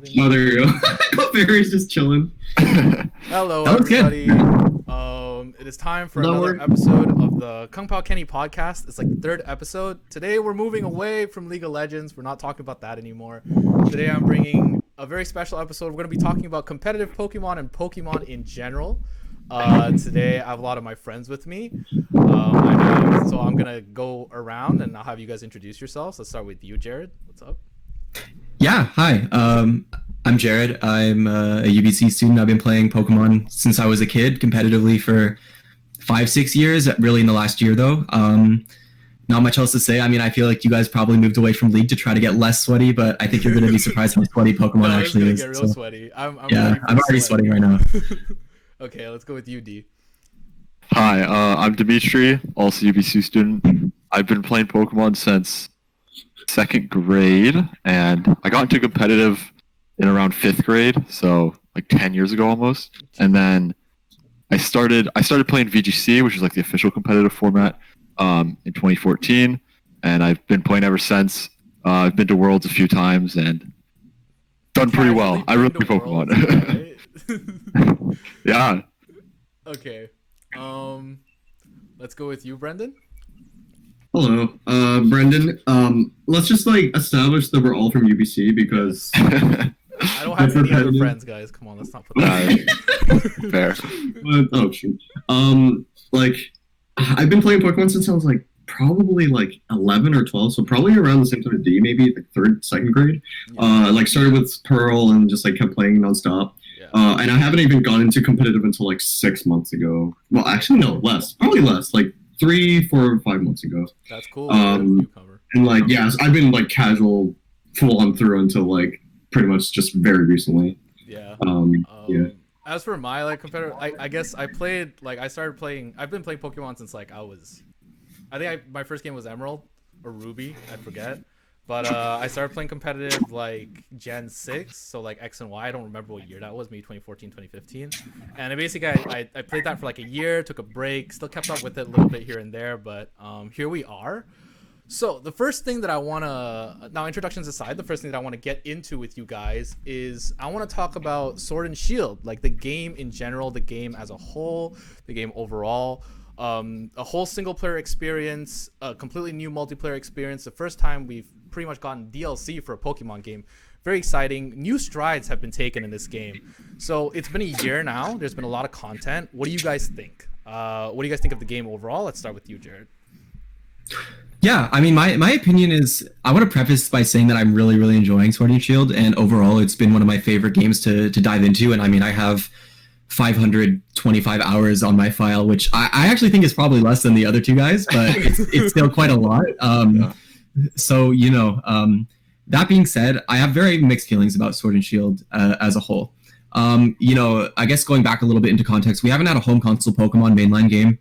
recording? Oh, there you go. Barry's just chilling. Hello, everybody. It is time for another episode of the Kungpaokenny Podcast. It's like the third episode. Today, we're moving away from League of Legends. We're not talking about that anymore. Today, I'm bringing a very special episode. We're going to be talking about competitive Pokemon and Pokemon in general. Today, I have a lot of my friends with me. So I'm going to go around and I'll have you guys introduce yourselves. Let's start with you, Jared. What's up? Yeah, hi. I'm Jared. I'm a UBC student. I've been playing Pokemon since I was a kid, competitively for 5-6 years, really in the last year though. Not much else to say. I mean, I feel like you guys probably moved away from League to try to get less sweaty, but I think you're going to be surprised how sweaty Pokemon actually is. Get real sweaty. I'm already sweating right now. Okay, let's go with you, D. Hi, I'm Dimitri, also UBC student. I've been playing Pokemon since 2nd grade, and I got into competitive in around 5th grade, so like 10 years ago almost. And then I started playing VGC, which is like the official competitive format, in 2014, and I've been playing ever since. I've been to Worlds a few times and done pretty well. I really like Pokemon. Right? Yeah. Okay. Let's go with you, Brendan. Hello, Brendan. Let's just establish that we're all from UBC because I don't have any other friends, guys. Come on, let's not put that. Fair. Oh shoot. I've been playing Pokemon since I was probably 11 or 12, so probably around the same time as D, maybe 2nd grade. Yeah. Started with Pearl and just kept playing nonstop. Yeah. And I haven't even gone into competitive until 6 months ago. Well, actually no, less. Probably less. 3, 4, 5 months ago. That's cool. And I've been casual full on through until pretty much just very recently. Yeah. Yeah. As for my competitor, I guess I played I've been playing Pokemon since my first game was Emerald or Ruby, I forget. But I started playing competitive Gen 6, so X and Y. I don't remember what year that was, maybe 2014, 2015. And basically I played that for a year, took a break, still kept up with it a little bit here and there, but here we are. So the first thing that I want to, now introductions aside, the first thing that I want to get into with you guys is I want to talk about Sword and Shield, the game in general, the game as a whole, the game overall. A whole single player experience, a completely new multiplayer experience. The first time we've pretty much gotten DLC for a Pokemon game. Very exciting. New strides have been taken in this game. So it's been a year now. There's been a lot of content. What do you guys think? What do you guys think of the game overall? Let's start with you, Jared. Yeah, I mean, my opinion is, I want to preface by saying that I'm really, really enjoying Sword and Shield, and overall it's been one of my favorite games to dive into. And I mean, I have 525 hours on my file, which I actually think is probably less than the other two guys, but it's still quite a lot. So, that being said, I have very mixed feelings about Sword and Shield as a whole. I guess going back a little bit into context, we haven't had a home console Pokemon mainline game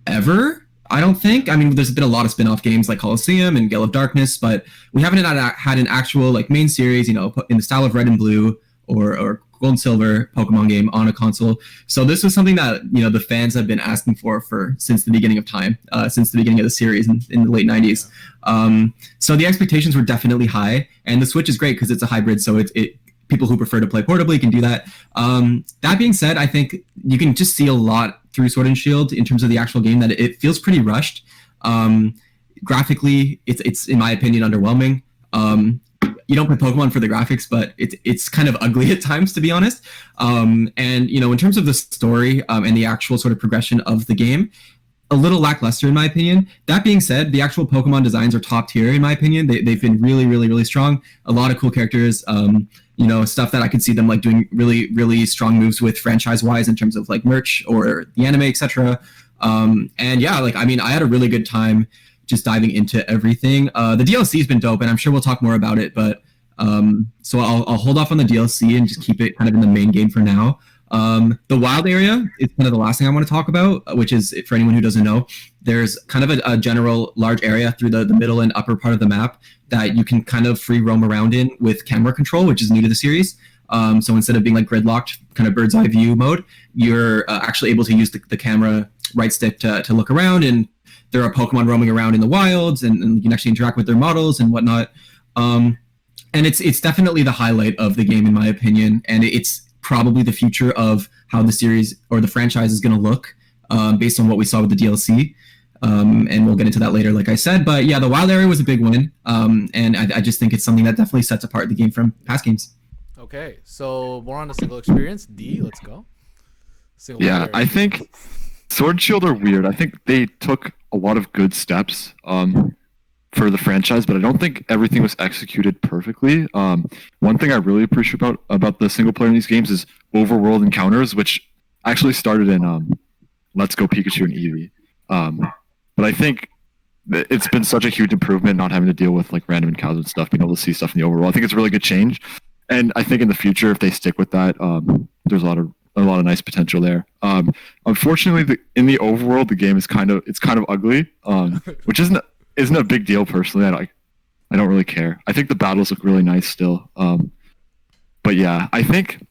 ever, I don't think. I mean, there's been a lot of spin-off games like Colosseum and Gale of Darkness, but we haven't had an actual main series, in the style of Red and Blue or Gold and Silver Pokemon game on a console. So this was something that the fans have been asking for since the beginning of time, since the beginning of the series in the late 90s. So the expectations were definitely high, and the Switch is great because it's a hybrid, so it people who prefer to play portably can do that. That being said, I think you can just see a lot through Sword and Shield in terms of the actual game, that it feels pretty rushed. Graphically, it's in my opinion underwhelming. You don't play Pokemon for the graphics, but it's kind of ugly at times, to be honest. And in terms of the story and the actual sort of progression of the game, a little lackluster in my opinion. That being said, the actual Pokemon designs are top tier in my opinion. They've been really, really, really strong. A lot of cool characters. Stuff that I could see them doing really, really strong moves with franchise-wise in terms of merch or the anime, etc. And yeah, I had a really good time just diving into everything. The DLC has been dope, and I'm sure we'll talk more about it, but so I'll hold off on the DLC and just keep it kind of in the main game for now. The wild area is kind of the last thing I want to talk about, which is, for anyone who doesn't know, there's kind of a general large area through the middle and upper part of the map that you can kind of free roam around in with camera control, which is new to the series. So instead of being gridlocked, kind of bird's eye view mode, you're actually able to use the camera right stick to look around, and there are Pokemon roaming around in the wilds, and you can actually interact with their models and whatnot. and it's definitely the highlight of the game in my opinion, and it's probably the future of how the series or the franchise is going to look, based on what we saw with the DLC. And we'll get into that later, like I said. But yeah, the wild area was a big win, and I just think it's something that definitely sets apart the game from past games. Okay, so more on the single experience. D, let's go. Yeah, I think Sword and Shield are weird. I think they took a lot of good steps for the franchise, but I don't think everything was executed perfectly. One thing I really appreciate about the single player in these games is overworld encounters, which actually started in Let's Go Pikachu and Eevee. But I think it's been such a huge improvement not having to deal with like random encounters and stuff, being able to see stuff in the overworld. I think it's a really good change, and I think in the future, if they stick with that, there's a lot of nice potential there. Unfortunately, in the overworld, the game is kind of ugly, which isn't a big deal personally. I don't really care. I think the battles look really nice still. But yeah, I think,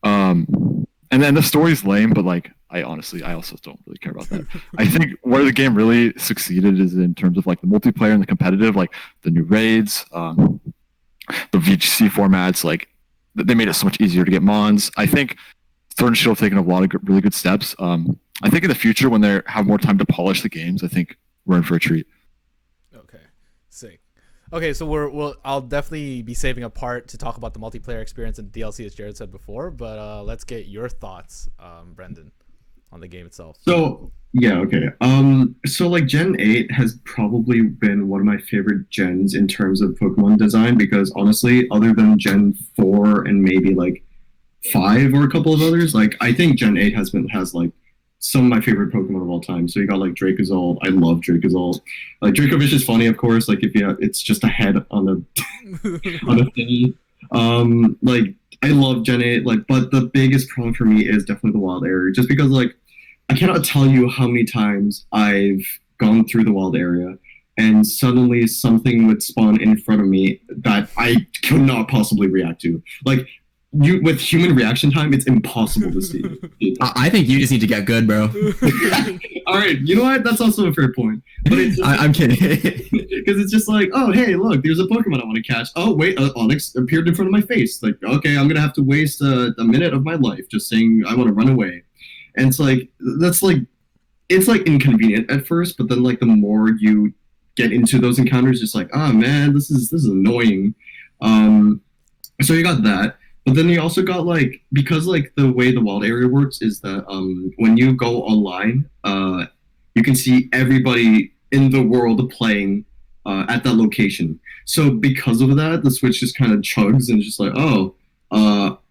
and then the story's lame, but like I also don't really care about that. I think where the game really succeeded is in terms of like the multiplayer and the competitive, like the new raids, the VGC formats. Like they made it so much easier to get mons. I think Sword and Shield have taken a lot of really good steps. I think in the future, when they have more time to polish the games, I think we're in for a treat. Okay, sick. Okay, so I'll definitely be saving a part to talk about the multiplayer experience and DLC, as Jared said before. But let's get your thoughts, Brendan, on the game itself. So yeah, okay. So like Gen 8 has probably been one of my favorite gens in terms of Pokemon design, because honestly, other than Gen 4 and maybe like 5 or a couple of others, like I think Gen 8 has like some of my favorite Pokemon of all time. So you got like Dracozolt. I love Dracozolt. Like Dracovish is funny, of course. Like if it's just a head on a on a thingy. Like I love Gen 8. Like, but the biggest problem for me is definitely the wild area, just because like I cannot tell you how many times I've gone through the wild area and suddenly something would spawn in front of me that I could not possibly react to. Like with human reaction time, it's impossible to see. I think you just need to get good, bro. All right, you know what? That's also a fair point. But it's just, I'm kidding. Because it's just like, oh, hey, look, there's a Pokemon I want to catch. Oh, wait, Onyx appeared in front of my face. Like, okay, I'm gonna have to waste a minute of my life just saying I want to run away. And it's like it's like inconvenient at first, but then like the more you get into those encounters, just like, oh man, this is annoying. So you got that. But then you also got like, because like the way the wild area works is that when you go online, you can see everybody in the world playing at that location. So because of that, the Switch just kind of chugs and just like, oh,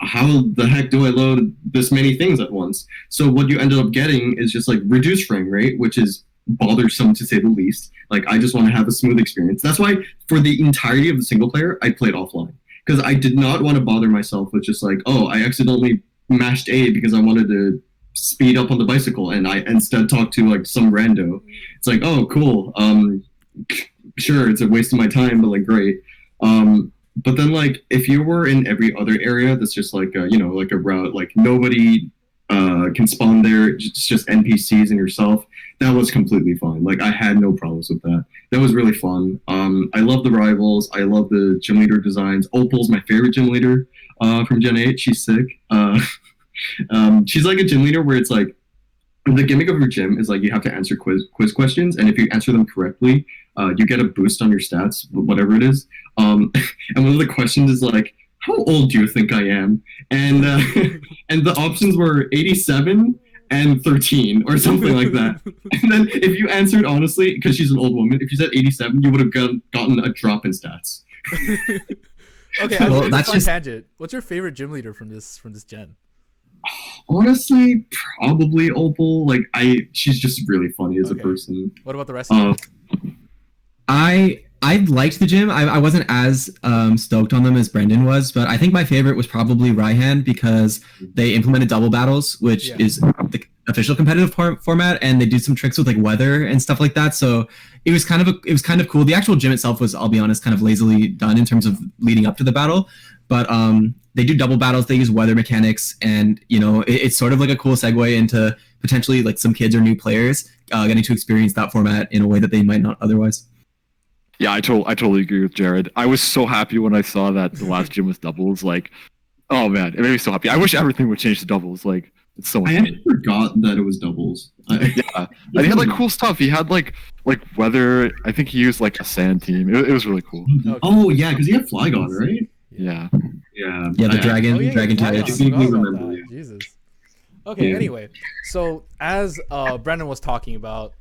how the heck do I load this many things at once? So what you ended up getting is just like reduced frame rate, which is bothersome to say the least. Like I just want to have a smooth experience. That's why for the entirety of the single player, I played offline. Because I did not want to bother myself with just like, oh, I accidentally mashed A because I wanted to speed up on the bicycle, and I instead talked to like some rando. It's like, oh, cool. Sure, it's a waste of my time, but like, great. But then like, if you were in every other area that's just like, like a route, like nobody can spawn there, it's just NPCs and yourself, that was completely fine. Like I had no problems with that. That was really fun. I love the rivals. I love the gym leader designs. Opal's my favorite gym leader from Gen 8. She's sick. She's like a gym leader where it's like, the gimmick of your gym is like you have to answer quiz questions, and if you answer them correctly, you get a boost on your stats, whatever it is. And one of the questions is like, how old do you think I am? And and the options were 87 and 13 or something like that. And then if you answered honestly, because she's an old woman, if you said 87, you would have gotten a drop in stats. Okay, well, that's just tangent. What's your favorite gym leader from this gen? Honestly, probably Opal. Like she's just really funny as a person. What about the rest of you? I liked the gym. I wasn't as stoked on them as Brendan was, but I think my favorite was probably Raihan, because they implemented double battles, which is the official competitive format, and they do some tricks with like weather and stuff like that. So it was kind of cool. The actual gym itself was, I'll be honest, kind of lazily done in terms of leading up to the battle, but they do double battles. They use weather mechanics, and it's sort of like a cool segue into potentially like some kids or new players getting to experience that format in a way that they might not otherwise. Yeah, I totally agree with Jared. I was so happy when I saw that the last gym was doubles. Like, oh man, it made me so happy. I wish everything would change to doubles. Like, it's so much I fun. actually forgot that it was doubles. Yeah, and he had like cool stuff. He had like weather. I think he used like a sand team. It was really cool. Okay. Oh yeah, because he had Flygon, right? Yeah. Yeah. Yeah, the dragon, Oh, yeah, dragon yeah, tide. I Just forgot vaguely about remember, that. yeah. Jesus. Okay, Yeah. anyway. So as Brendan was talking about,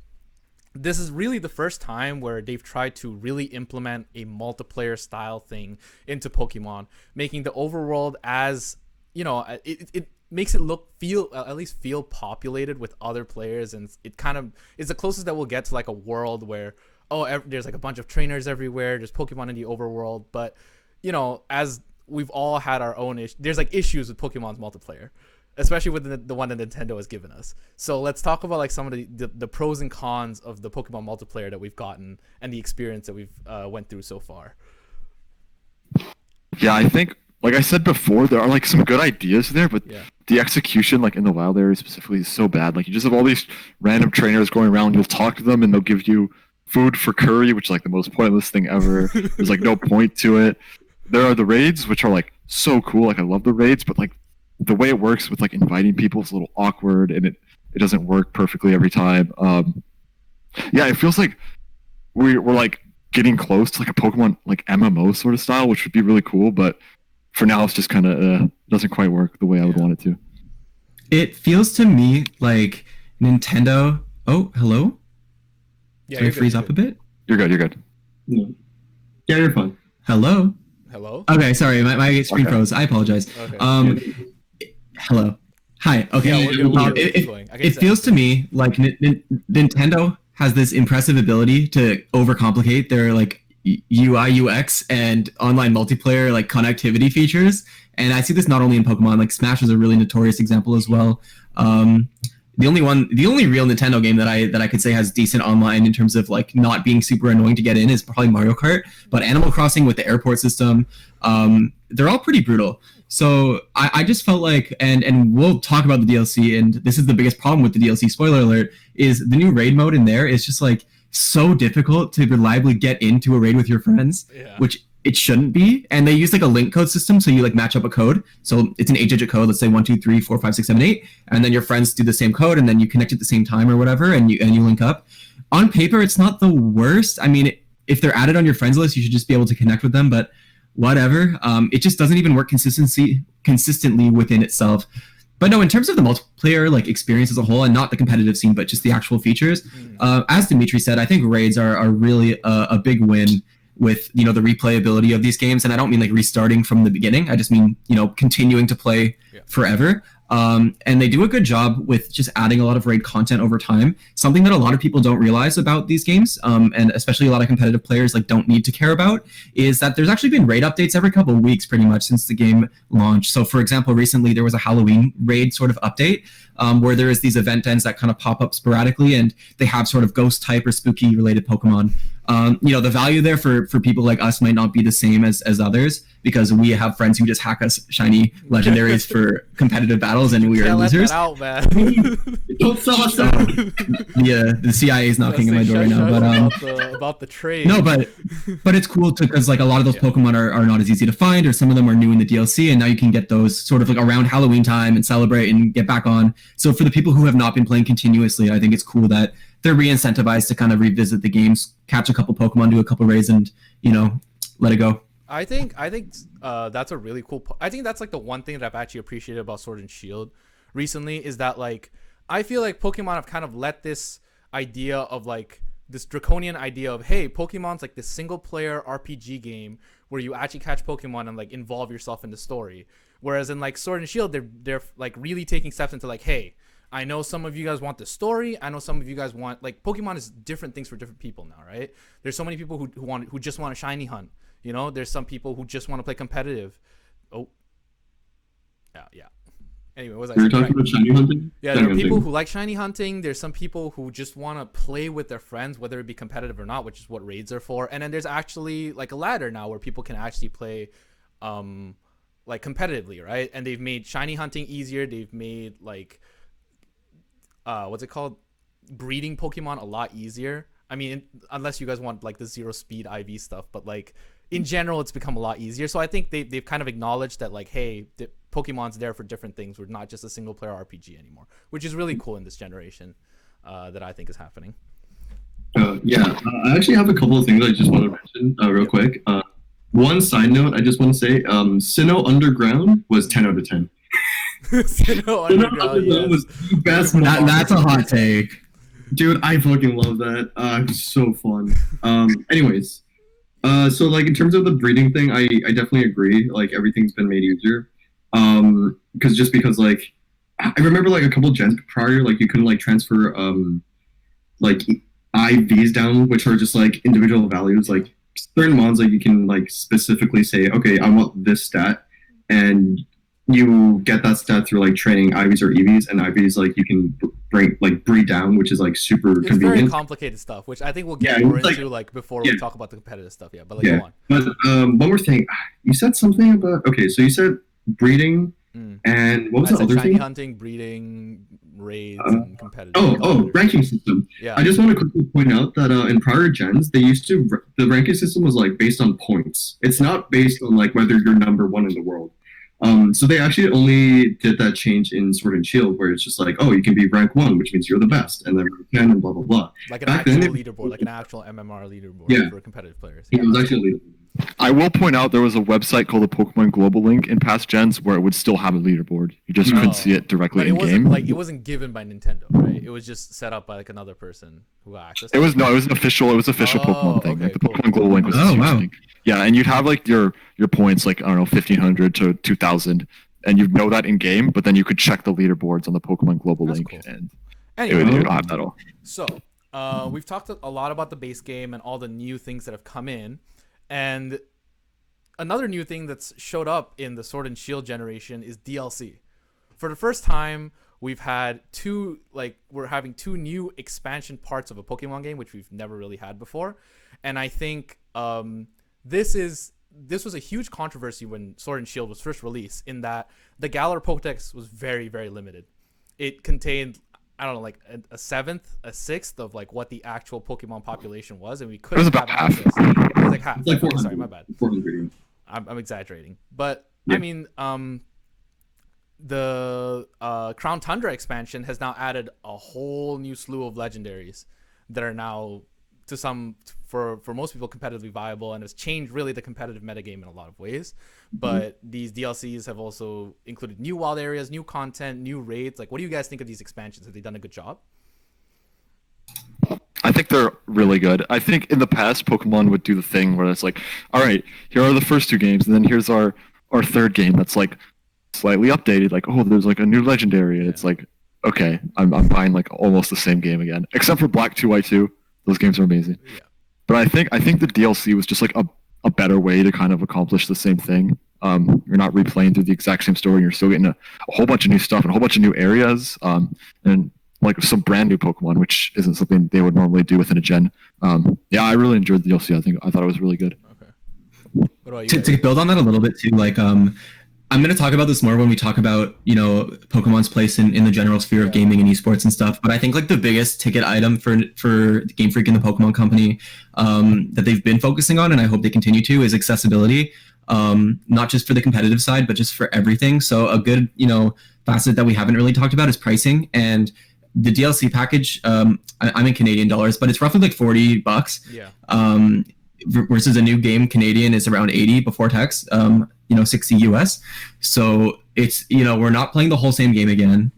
this is really the first time where they've tried to really implement a multiplayer style thing into Pokemon, making the overworld as, you know, it makes it feel at least feel populated with other players, and it kind of is the closest that we'll get to like a world where there's like a bunch of trainers everywhere, there's Pokemon in the overworld, but you know, as we've all had our own there's like issues with Pokemon's multiplayer, especially with the one that Nintendo has given us. So let's talk about like some of the pros and cons of the Pokemon multiplayer that we've gotten and the experience that we've went through so far. Yeah, I think, like I said before, there are like some good ideas there, but Yeah. the execution, like in the wild area specifically, is so bad. Like you just have all these random trainers going around. You'll talk to them, and they'll give you food for curry, which is like the most pointless thing ever. There's like no point to it. There are the raids, which are like so cool. Like I love the raids, but like the way it works with like inviting people is a little awkward, and it doesn't work perfectly every time. Yeah, it feels like we're like getting close to like a Pokemon like MMO sort of style, which would be really cool, but for now it's just kind of doesn't quite work the way I would want it to. It feels to me like Nintendo. Oh, hello. Yeah, Can I you're good, freeze you're up a good. bit? You're good. You're good. No. Yeah, you're fine. Hello. Hello. Okay, sorry, my screen Okay. froze. I apologize. Okay. Hello. Hi. Okay. Yeah, we're good, we're good. It, Keep going. I can it say- feels to me like Nintendo has this impressive ability to overcomplicate their like UI, UX, and online multiplayer like connectivity features. And I see this not only in Pokemon. Like Smash is a really notorious example as well. The only real Nintendo game that I could say has decent online in terms of like not being super annoying to get in is probably Mario Kart. But Animal Crossing with the airport system, they're all pretty brutal. So I just felt like, and we'll talk about the DLC, and this is the biggest problem with the DLC, spoiler alert, is the new raid mode in there is just like so difficult to reliably get into a raid with your friends, Yeah. which it shouldn't be. And they use like a link code system, so you like match up a code. So it's an 8-digit code, let's say 1, 2, 3, 4, 5, 6, 7, 8, and then your friends do the same code, and then you connect at the same time or whatever, and you link up. On paper, it's not the worst. I mean, if they're added on your friends list, you should just be able to connect with them, but whatever. It just doesn't even work consistently within itself. But no, in terms of the multiplayer like experience as a whole, and not the competitive scene, but just the actual features, as Dimitri said, I think raids are really a big win with, you know, the replayability of these games. And I don't mean like restarting from the beginning. I just mean, you know, continuing to play forever. And they do a good job with just adding a lot of raid content over time. Something that a lot of people don't realize about these games, and especially a lot of competitive players like don't need to care about, is that there's actually been raid updates every couple of weeks pretty much since the game launched. So for example, recently there was a Halloween raid sort of update, where there is these event dens that kind of pop up sporadically, and they have sort of ghost type or spooky related Pokemon. You know, the value there for people like us might not be the same as others, because we have friends who just hack us shiny legendaries for competitive battles, and we are Can't let losers. that out, man. Don't sell us out. The CIA is knocking at my door right now, but about the trade. no, but it's cool because like a lot of those Pokemon are not as easy to find, or some of them are new in the DLC, and now you can get those sort of like around Halloween time and celebrate and get back on. So for the people who have not been playing continuously, I think it's cool that they're re-incentivized to kind of revisit the games, catch a couple Pokemon, do a couple raids, and, you know, let it go. I think that's a really cool. I think that's like the one thing that I've actually appreciated about Sword and Shield recently, is that like I feel like Pokemon have kind of let this idea of like this draconian idea of, hey, Pokemon's like this single player RPG game where you actually catch Pokemon and like involve yourself in the story. Whereas in like Sword and Shield, they're like really taking steps into like, hey, I know some of you guys want the story. I know some of you guys want, like, Pokemon is different things for different people now, right? There's so many people who just want a shiny hunt. You know, there's some people who just want to play competitive. Oh, yeah. Anyway, what was I You were saying? talking about shiny hunting? Yeah, there are people who like shiny hunting. There's some people who just want to play with their friends, whether it be competitive or not, which is what raids are for. And then there's actually like a ladder now where people can actually play, like competitively, right? And they've made shiny hunting easier. They've made like, what's it called? Breeding Pokemon a lot easier. I mean, unless you guys want like the 0 speed IV stuff, but like in general, it's become a lot easier. So I think they've kind of acknowledged that like, hey, Pokemon's there for different things. We're not just a single player RPG anymore, which is really cool in this generation that I think is happening. I actually have a couple of things I just want to mention real quick. One side note, I just want to say, Sinnoh Underground was 10 out of 10. Sinnoh Underground, yes. was the best. That's a hot take. Dude, I fucking love that. It's so fun. Anyways, so like in terms of the breeding thing, I definitely agree. Like everything's been made easier. Because like I remember like a couple gens prior, like you couldn't like transfer like IVs down, which are just like individual values. Like certain mons, like you can like specifically say, okay, I want this stat, and you get that stat through like training IVs or EVs, and IVs like you can breed down, which is like super it's convenient. Very complicated stuff, which I think we'll get more into like before we talk about the competitive stuff. Yeah, but like go on. But one more thing, you said something about so you said breeding, and what was the other shiny thing? Hunting, breeding, raids, and competitive. Ranking system. Yeah. I just want to quickly point out that in prior gens, they used to the ranking system was like based on points. It's not based on like whether you're number one in the world. So they actually only did that change in Sword and Shield, where it's just like, oh, you can be rank 1, which means you're the best, and then rank 10 and blah blah blah. Like an actual leaderboard, like an actual MMR leaderboard for competitive players. Yeah, it was actually a leaderboard. I will point out there was a website called the Pokemon Global Link in past gens where it would still have a leaderboard. You just couldn't see it directly in game. Like it wasn't given by Nintendo, right? It was just set up by like another person who got access. It was an official Pokemon thing. Okay, like the Pokemon Global Link was a huge thing. Yeah, and you'd have like your points, like I don't know, 1,500 to 2,000, and you'd know that in game. But then you could check the leaderboards on the Pokemon Global Link, and it would have that all. So we've talked a lot about the base game and all the new things that have come in, and another new thing that's showed up in the Sword and Shield generation is DLC. For the first time, we're having two new expansion parts of a Pokemon game, which we've never really had before. And I think this was a huge controversy when Sword and Shield was first released, in that the Galar Pokedex was very, very limited. It contained, I don't know, like a sixth of like what the actual Pokemon population was, and we couldn't. It was about half. It was like half. It's like 400. Sorry, my bad. 400. I'm exaggerating, but yeah. I mean, the Crown Tundra expansion has now added a whole new slew of legendaries that are now, for most people, competitively viable, and has changed really the competitive metagame in a lot of ways. But these DLCs have also included new wild areas, new content, new raids. Like, what do you guys think of these expansions? Have they done a good job? I think they're really good. I think in the past, Pokemon would do the thing where it's like, all right, here are the first 2 games, and then here's our third game that's like slightly updated. Like, oh, there's like a new legendary. And it's like, okay, I'm buying like almost the same game again, except for Black 2 White 2. Those games are amazing. Yeah. But I think the DLC was just like a better way to kind of accomplish the same thing. You're not replaying through the exact same story. You're still getting a whole bunch of new stuff and a whole bunch of new areas. And like some brand new Pokemon, which isn't something they would normally do within a gen. I really enjoyed the DLC. I thought it was really good. Okay. What about you? To build on that a little bit too, like I'm going to talk about this more when we talk about, Pokemon's place in the general sphere of gaming and esports and stuff. But I think like the biggest ticket item for Game Freak and the Pokemon Company that they've been focusing on, and I hope they continue to, is accessibility. Not just for the competitive side, but just for everything. So a good, facet that we haven't really talked about is pricing. And the DLC package, I'm in Canadian dollars, but it's roughly like $40. Yeah. Versus a new game Canadian is around 80 before tax. 60 US. So it's, we're not playing the whole same game again.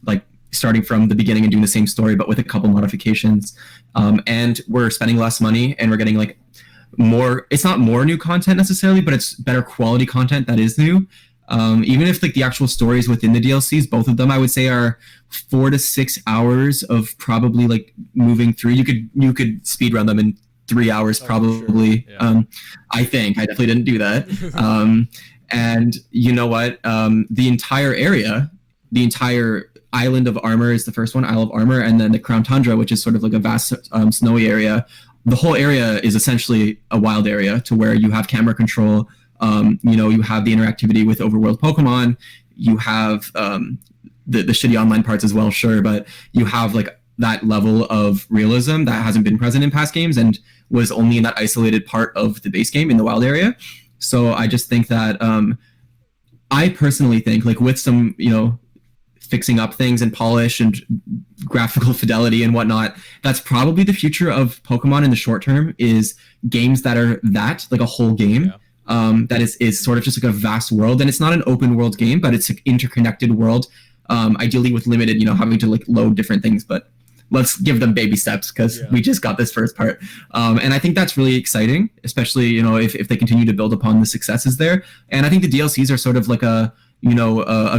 Like starting from the beginning and doing the same story, but with a couple modifications. And we're spending less money, and we're getting like more. It's not more new content necessarily, but it's better quality content that is new. Even if like the actual stories within the DLCs, both of them I would say are 4 to 6 hours of probably like moving through. You could speed run them in 3 hours probably. Sure. Yeah. I think I definitely didn't do that. And you know what? The entire area, the entire Island of Armor is the first one, Isle of Armor, and then the Crown Tundra, which is sort of like a vast snowy area. The whole area is essentially a wild area to where you have camera control. You have the interactivity with overworld Pokemon. You have the shitty online parts as well, sure, but you have like that level of realism that hasn't been present in past games and was only in that isolated part of the base game in the wild area. So I just think that I personally think, like, with some, fixing up things and polish and graphical fidelity and whatnot, that's probably the future of Pokemon in the short term, is games that are like a whole game. That is sort of just like a vast world, and it's not an open world game, but it's an interconnected world, ideally with limited, having to like load different things, but let's give them baby steps because we just got this first part. And I think that's really exciting, especially, if they continue to build upon the successes there. And I think the DLCs are sort of like a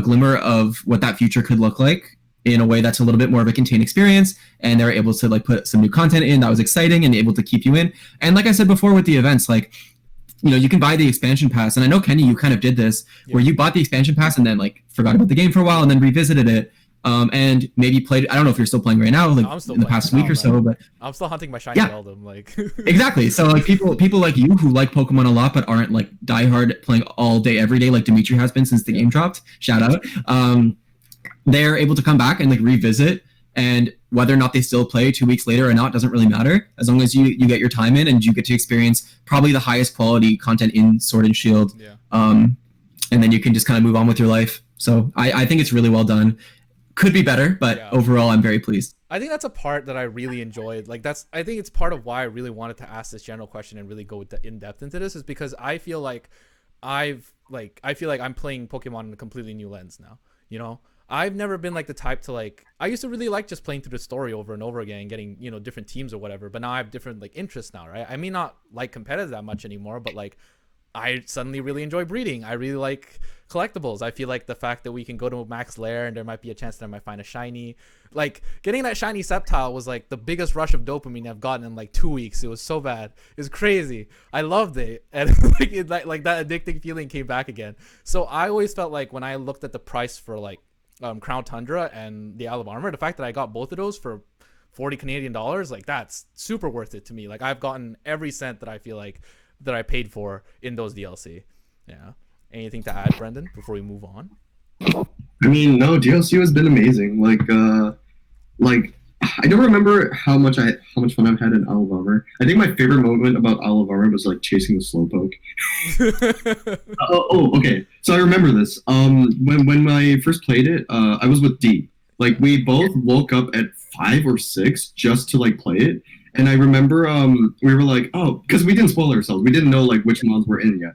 glimmer of what that future could look like in a way that's a little bit more of a contained experience. And they're able to like put some new content in that was exciting and able to keep you in. And like I said before with the events, like, you can buy the expansion pass. And I know, Kenny, you kind of did this where you bought the expansion pass and then like forgot about the game for a while and then revisited it. And maybe played. I don't know if you're still playing right now, like in the past week or so, but I'm still hunting my shiny Beldum, like. Exactly. So like people like you who like Pokemon a lot but aren't like diehard playing all day every day like Dimitri has been since the game dropped. Shout out. They're able to come back and like revisit, and whether or not they still play 2 weeks later or not doesn't really matter, as long as you get your time in and you get to experience probably the highest quality content in Sword and Shield. And then you can just kind of move on with your life. So I think it's really well done. Could be better, but overall, I'm very pleased. I think that's a part that I really enjoyed. Like I think it's part of why I really wanted to ask this general question and really go in depth into this, is because I feel like I'm playing Pokemon in a completely new lens now. I've never been like the type to like, I used to really like just playing through the story over and over again and getting, different teams or whatever. But now I have different like interests now, right? I may not like competitive that much anymore, but like I suddenly really enjoy breeding. I really like collectibles. I feel like the fact that we can go to Max Lair and there might be a chance that I might find a shiny, like getting that shiny Sceptile was like the biggest rush of dopamine I've gotten in like 2 weeks. It was so bad. It was crazy. I loved it. And like that addicting feeling came back again. So I always felt like when I looked at the price for like Crown Tundra and the Isle of Armor, the fact that I got both of those for 40 Canadian dollars, like that's super worth it to me. Like I've gotten every cent that I feel like that I paid for in those DLC. Anything to add, Brendan, before we move on? I mean, no, DLC has been amazing. Like I don't remember how much fun I've had in Isle of Armor. I think my favorite moment about Isle of Armor was like chasing the Slowpoke. Okay. So I remember this. When I first played it, I was with D. Like we both woke up at 5 or 6 just to like play it. And I remember we were like, because we didn't spoil ourselves. We didn't know like which mods were in yet.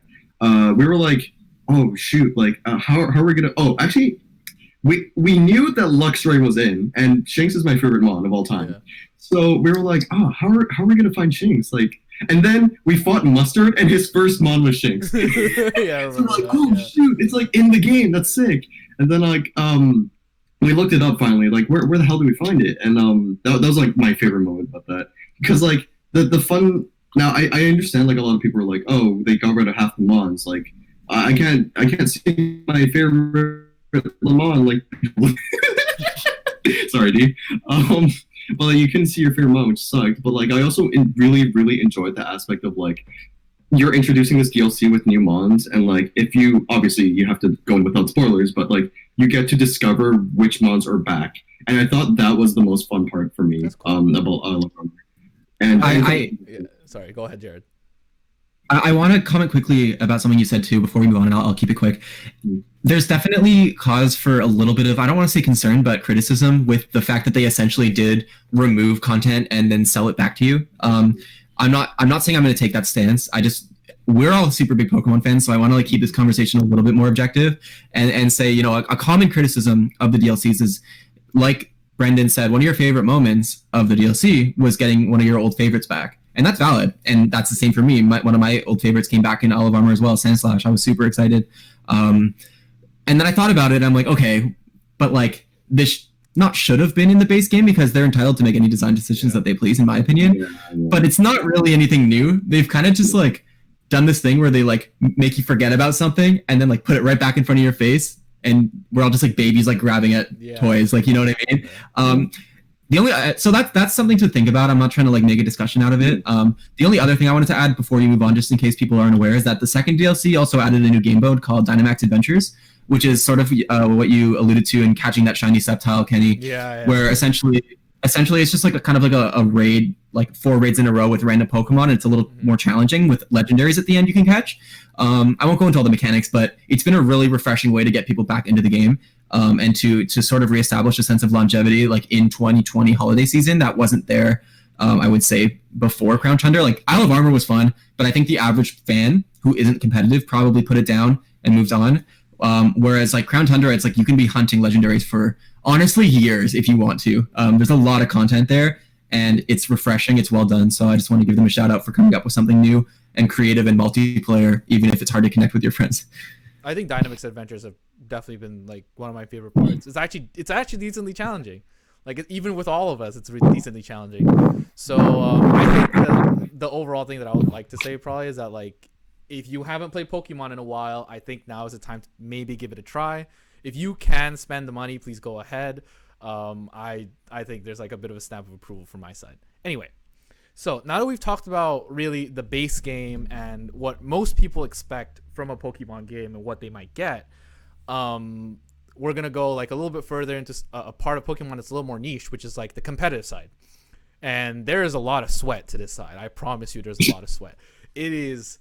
We were like, oh shoot, like how are we gonna? Oh, actually, we knew that Luxray was in, and Shinx is my favorite mon of all time. So we were like, how are we gonna find Shinx? Like, and then we fought Mustard, and his first mon was Shinx. So we're like, shoot, it's like in the game. That's sick. And then like we looked it up finally. Like where the hell do we find it? And that was like my favorite moment about that. Because like the fun now, I understand like a lot of people are like, oh, they got rid of half the mons. Like I can't see my favorite Lemon like sorry, D. But like, you couldn't see your favorite mon, which sucked. But like I also really enjoyed the aspect of like you're introducing this DLC with new mons, and like if you obviously you have to go in without spoilers, but like you get to discover which mons are back. And I thought that was the most fun part for me. Cool. About and sorry, go ahead, Jared. I want to comment quickly about something you said too before we move on, and I'll keep it quick. There's definitely cause for a little bit of, I don't want to say concern, but criticism with the fact that they essentially did remove content and then sell it back to you. I'm not saying I'm going to take that stance. We're all super big Pokemon fans, so I want to like keep this conversation a little bit more objective and say, a common criticism of the DLCs is, like Brendan said, one of your favorite moments of the DLC was getting one of your old favorites back. And that's valid. And that's the same for me. One of my old favorites came back in Isle of Armor as well, Sandslash. I was super excited. And then I thought about it. I'm like, okay, but like this not should have been in the base game because they're entitled to make any design decisions that they please, in my opinion. But it's not really anything new. They've kind of just like done this thing where they like make you forget about something and then like put it right back in front of your face. And we're all just like babies, like grabbing at toys, like, you know what I mean? The only so that's something to think about. I'm not trying to like make a discussion out of it. The only other thing I wanted to add before you move on, just in case people aren't aware, is that the second DLC also added a new game mode called Dynamax Adventures, which is sort of what you alluded to in catching that shiny Sceptile, Kenny. Where essentially essentially it's just like a kind of like a raid, like 4 raids in a row with random Pokemon. It's a little more challenging with legendaries at the end you can catch. I won't go into all the mechanics, but it's been a really refreshing way to get people back into the game, and to sort of reestablish a sense of longevity, like in 2020 holiday season that wasn't there. I would say before Crown Tundra. Like Isle of Armor was fun, but I think the average fan who isn't competitive probably put it down and moved on. Whereas like Crown Tundra, it's like you can be hunting legendaries for honestly years if you want to. There's a lot of content there, and it's refreshing. It's well done. So I just want to give them a shout out for coming up with something new and creative and multiplayer, even if it's hard to connect with your friends. I think Dynamic's adventures have definitely been like one of my favorite parts. It's actually decently challenging. Like even with all of us, it's really decently challenging. So I think that the overall thing that I would like to say probably is that like if you haven't played Pokemon in a while, I think now is the time to maybe give it a try. If you can spend the money, please go ahead. I think there's like a bit of a stamp of approval from my side. Anyway, so now that we've talked about really the base game and what most people expect from a Pokemon game and what they might get, we're gonna go like a little bit further into a part of Pokemon that's a little more niche, which is like the competitive side. And there is a lot of sweat to this side. I promise you, there's a lot of sweat. It's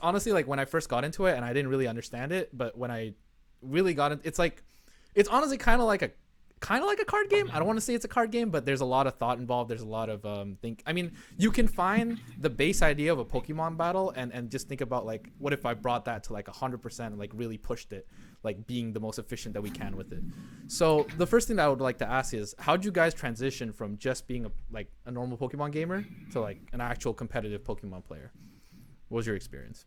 honestly like when I first got into it and I didn't really understand it, but when I really got it, it's honestly kind of like a card game. I don't want to say it's a card game, but there's a lot of thought involved. There's a lot of I mean, you can find the base idea of a Pokemon battle and just think about like, what if I brought that to like 100% and like really pushed it, like being the most efficient that we can with it. So the first thing that I would like to ask is, how'd you guys transition from just being a normal Pokemon gamer to like an actual competitive Pokemon player? What was your experience?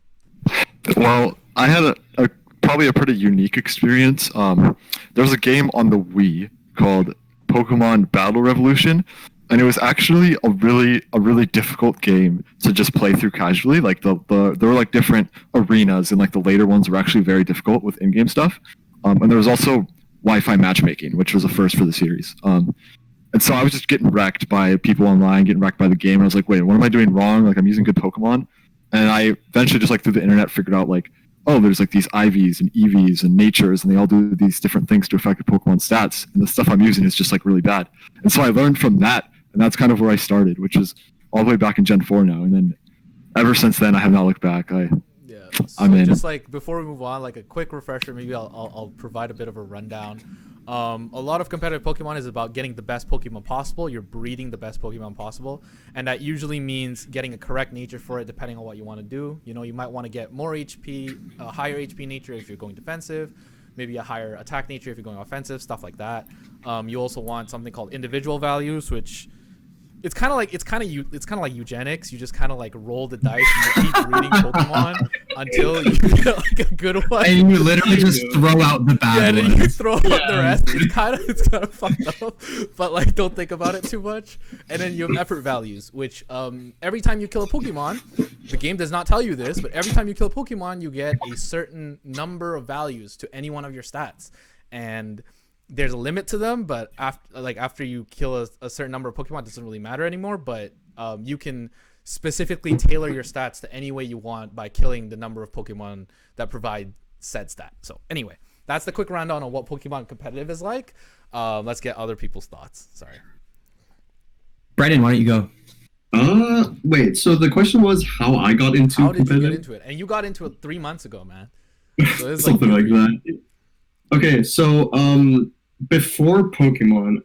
Well, I had a probably a pretty unique experience. There was a game on the Wii called Pokemon Battle Revolution, and it was actually a really difficult game to just play through casually. Like there were like different arenas, and like the later ones were actually very difficult with in-game stuff. And there was also Wi-Fi matchmaking, which was a first for the series. And so I was just getting wrecked by people online, getting wrecked by the game. And I was like, wait, what am I doing wrong? Like I'm using good Pokemon. And I eventually just like through the internet figured out like, oh, there's like these IVs and EVs and natures, and they all do these different things to affect the Pokemon stats. And the stuff I'm using is just like really bad. And so I learned from that, and that's kind of where I started, which is all the way back in Gen 4 now. And then ever since then, I have not looked back. I'm in. Just like before we move on, like a quick refresher, maybe I'll provide a bit of a rundown. A lot of competitive Pokemon is about getting the best Pokemon possible. You're breeding the best Pokemon possible, and that usually means getting a correct nature for it depending on what you want to do. You know, you might want to get more HP, a higher HP nature if you're going defensive, maybe a higher attack nature if you're going offensive, stuff like that. You also want something called individual values, which it's kind of like eugenics. You just kind of like roll the dice and you keep breeding Pokemon until you get like a good one. And you literally just throw out the bad ones. Yeah, and you throw out the rest. It's kind of fucked up, but like don't think about it too much. And then you have effort values, which every time you kill a Pokemon, the game does not tell you this, but every time you kill a Pokemon, you get a certain number of values to any one of your stats, and there's a limit to them, but after you kill a certain number of Pokemon, it doesn't really matter anymore. But you can specifically tailor your stats to any way you want by killing the number of Pokemon that provide said stat. So anyway, that's the quick rundown on what Pokemon competitive is like. Let's get other people's thoughts. Sorry, Brandon, why don't you go? Wait. So the question was how I got into how did competitive? you get into it? And you got into it 3 months ago, man. So Something like that. Okay, so before Pokemon,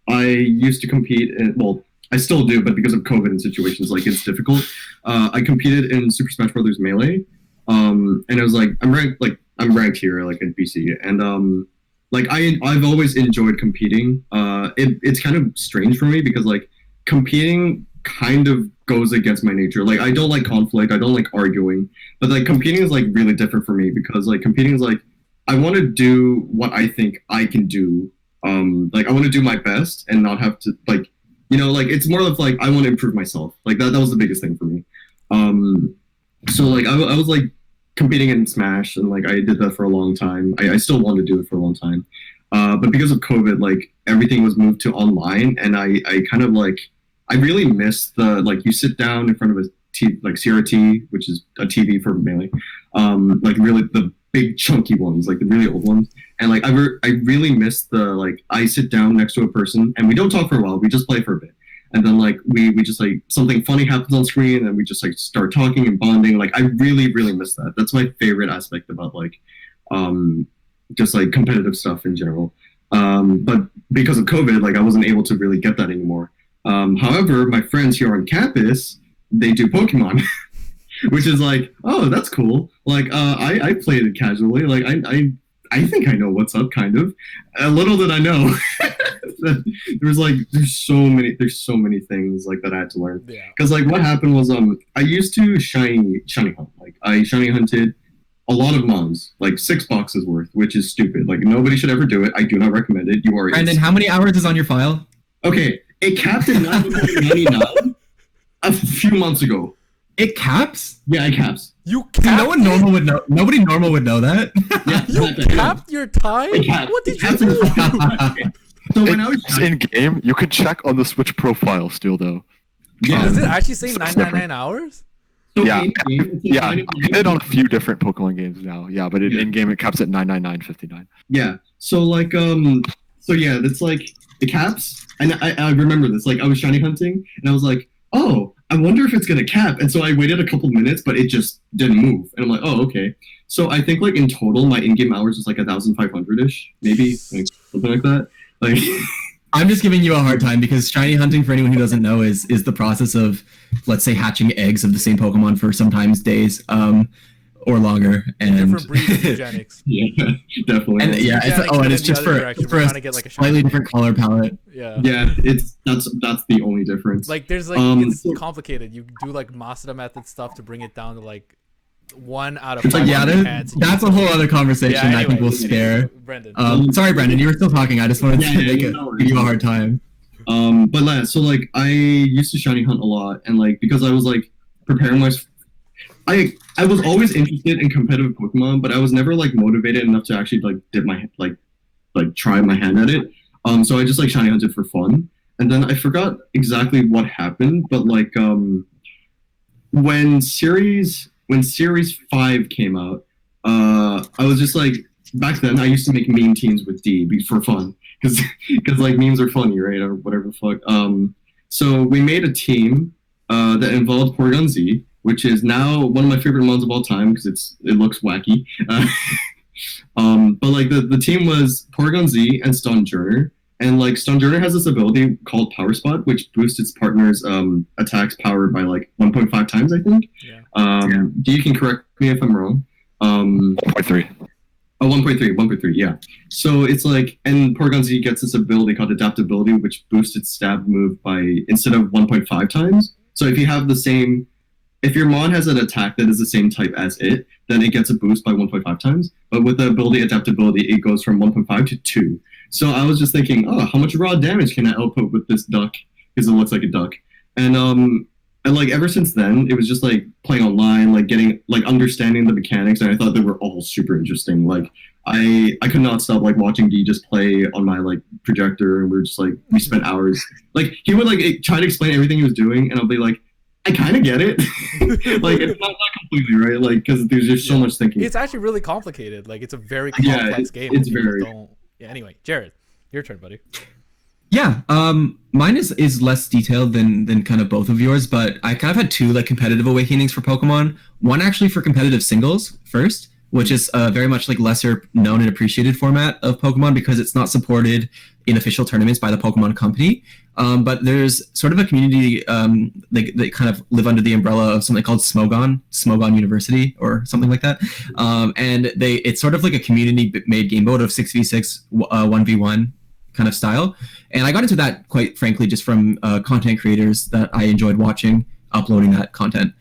I used to compete in, well, I still do, but because of COVID and situations, like it's difficult. I competed in Super Smash Brothers Melee, and it was like I'm ranked here like in BC, and like I've always enjoyed competing. It's kind of strange for me because like competing kind of goes against my nature. Like I don't like conflict, I don't like arguing, but like competing is like really different for me because like competing is like I want to do what I think I can do. Like I want to do my best and not have to like, you know, like it's more of like I want to improve myself. Like that was the biggest thing for me. So like I was like competing in Smash and like I did that for a long time. I still want to do it for a long time. But because of COVID, like everything was moved to online, and I kind of like I really miss the like you sit down in front of a like CRT, which is a TV for Melee. Like really the big chunky ones, like the really old ones. And like I really miss the like I sit down next to a person and we don't talk for a while, we just play for a bit. And then like we just like something funny happens on screen and we just like start talking and bonding. Like I really, really miss that. That's my favorite aspect about like just like competitive stuff in general. But because of COVID, like I wasn't able to really get that anymore. However, my friends here on campus, they do Pokemon, which is like, oh, that's cool. Like I played it casually. Like I think I know what's up, kind of. Little did I know. There's so many things like that I had to learn. Because like what happened was I used to shiny hunt. Like I shiny hunted a lot of moms, like 6 boxes worth, which is stupid. Like nobody should ever do it. I do not recommend it. You are. Brandon, how many hours is on your file? Okay, it capped at 999 a few months ago. It caps? Yeah, it caps. You capped no one normal would know. Nobody normal would know that. Yeah, You capped your time? What did you do? So when I was It's in game. You can check on the Switch profile still though. yeah, Does it actually say 999 hours? so Yeah. in-game, it's Yeah, 999. I did it on a few different Pokemon games now. Yeah, but in game it caps at 999.59. Yeah. So like so yeah, it's like it caps, and I remember this. Like I was shiny hunting, and I was like, oh, I wonder if it's gonna cap. And so I waited a couple minutes, but it just didn't move. And I'm like, oh, okay. So I think like in total, my in-game hours is like 1,500-ish, maybe like, something like that. Like I'm just giving you a hard time because shiny hunting, for anyone who doesn't know, is the process of, let's say, hatching eggs of the same Pokemon for sometimes days or longer. And Different breeds of eugenics. yeah, definitely. and yeah, it's just for We're trying to get like a slightly different color palette. Yeah. Yeah, that's the only difference. Like there's like it's complicated. You do like Masada method stuff to bring it down to like 1 out of It's 5 like, Yeah, that's a whole other conversation I think we'll spare. Brendan. Sorry, Brandon, you were still talking. I just wanted to give you a hard time. But so like I used to shiny hunt a lot, and like because I was like preparing I was always interested in competitive Pokemon, but I was never like motivated enough to actually like dip my like try my hand at it. So I just like shiny hunted for fun, and then I forgot exactly what happened, but like when Series 5 came out, I was just like, back then I used to make meme teams with D for fun, because like memes are funny, right, or whatever the fuck. So we made a team that involved Porygon Z, which is now one of my favorite mons of all time because it looks wacky. But like the team was Porygon Z and Stunjourner, and like Stunjourner has this ability called Power Spot, which boosts its partner's attacks power by like 1.5 times, I think. Yeah. You can correct me if I'm wrong. 1.3. Oh, 1.3, yeah. So it's like, and Porygon Z gets this ability called Adaptability, which boosts its stab move by, instead of 1.5 times. So if you have if your mon has an attack that is the same type as it, then it gets a boost by 1.5 times. But with the ability Adaptability, it goes from 1.5 to 2. So I was just thinking, oh, how much raw damage can I output with this duck? Because it looks like a duck. And like ever since then, it was just like playing online, like getting like understanding the mechanics, and I thought they were all super interesting. Like I could not stop like watching D just play on my like projector, and we spent hours. Like he would like try to explain everything he was doing, and I'll be like, I kind of get it. Like it's not completely right, like because there's just so much thinking. It's actually really complicated. Like it's a very complex game. It's People very. don't... Yeah. Anyway, Jared, your turn, buddy. Yeah, mine is less detailed than kind of both of yours, but I kind of had 2 like competitive awakenings for Pokemon. One actually for competitive singles first, which is very much like lesser known and appreciated format of Pokemon because it's not supported in official tournaments by the Pokemon Company. But there's sort of a community they kind of live under the umbrella of something called Smogon University or something like that. And it's sort of like a community-made game mode of 6v6, 1v1 kind of style. And I got into that quite frankly just from content creators that I enjoyed watching uploading that content.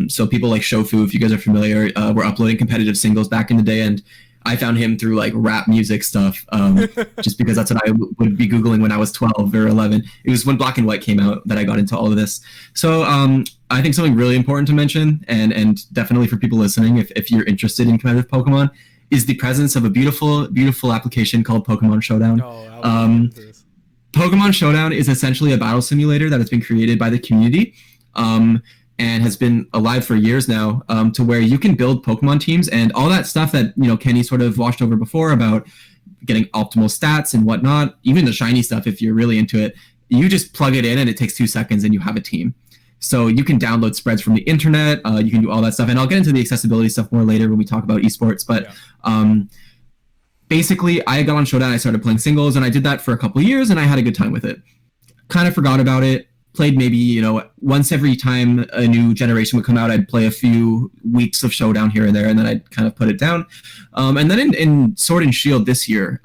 So people like Shofu, if you guys are familiar, were uploading competitive singles back in the day, and I found him through like rap music stuff, just because that's what I would be Googling when I was 12 or 11. It was when Black and White came out that I got into all of this. So I think something really important to mention, and definitely for people listening, if you're interested in competitive Pokemon, is the presence of a beautiful, beautiful application called Pokemon Showdown. Pokemon Showdown is essentially a battle simulator that has been created by the community. and has been alive for years now, to where you can build Pokemon teams and all that stuff that, you know, Kenny sort of washed over before about getting optimal stats and whatnot, even the shiny stuff, if you're really into it, you just plug it in and it takes 2 seconds and you have a team. So you can download spreads from the internet, you can do all that stuff. And I'll get into the accessibility stuff more later when we talk about esports. But basically, I got on Showdown, I started playing singles, and I did that for a couple of years, and I had a good time with it. Kind of forgot about it. Played maybe, you know, once every time a new generation would come out, I'd play a few weeks of Showdown here and there, and then I'd kind of put it down. And then in Sword and Shield this year,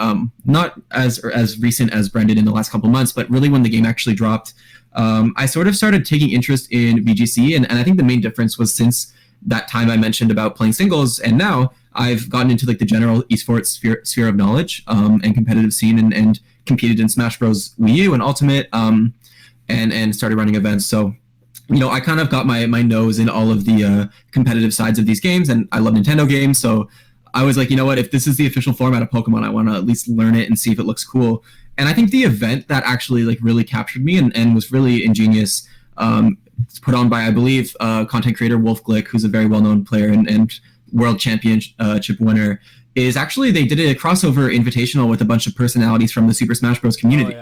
not as recent as Brendan in the last couple months, but really when the game actually dropped, I sort of started taking interest in VGC, and I think the main difference was since that time I mentioned about playing singles, and now I've gotten into like the general esports sphere of knowledge and competitive scene, and competed in Smash Bros. Wii U and Ultimate, and started running events. So, you know, I kind of got my nose in all of the competitive sides of these games, and I love Nintendo games. So I was like, you know what, if this is the official format of Pokemon, I want to at least learn it and see if it looks cool. And I think the event that actually like really captured me and was really ingenious, put on by, I believe, content creator Wolf Glick, who's a very well-known player and world championship winner, is actually they did a crossover invitational with a bunch of personalities from the Super Smash Bros. Community.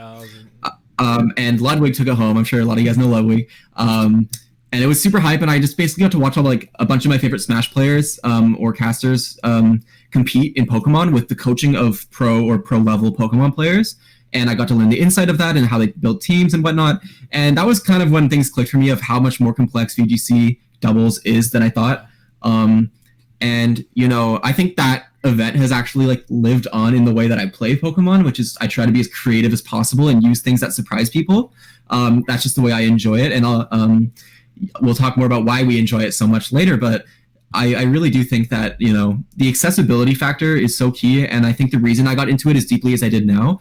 And Ludwig took it home. I'm sure a lot of you guys know Ludwig. And it was super hype, and I just basically got to watch all like a bunch of my favorite Smash players or casters compete in Pokemon with the coaching of pro level Pokemon players. And I got to learn the inside of that and how they build teams and whatnot. And that was kind of when things clicked for me of how much more complex VGC doubles is than I thought. And, you know, I think that event has actually like lived on in the way that I play Pokemon, which is I try to be as creative as possible and use things that surprise people. That's just the way I enjoy it. And we'll talk more about why we enjoy it so much later. But I really do think that, you know, the accessibility factor is so key. And I think the reason I got into it as deeply as I did now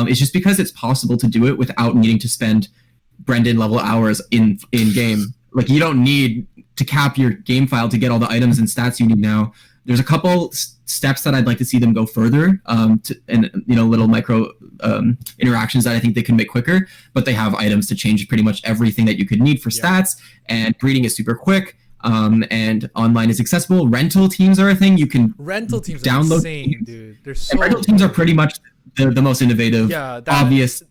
is just because it's possible to do it without needing to spend Brendan level hours in game. Like, you don't need to cap your game file to get all the items and stats you need now. There's a couple steps that I'd like to see them go further, and you know, little micro interactions that I think they can make quicker. But they have items to change pretty much everything that you could need for stats, and breeding is super quick. And online is accessible. Rental teams are a thing. You can download are insane, dude. They're so rental teams are pretty much the most innovative, obvious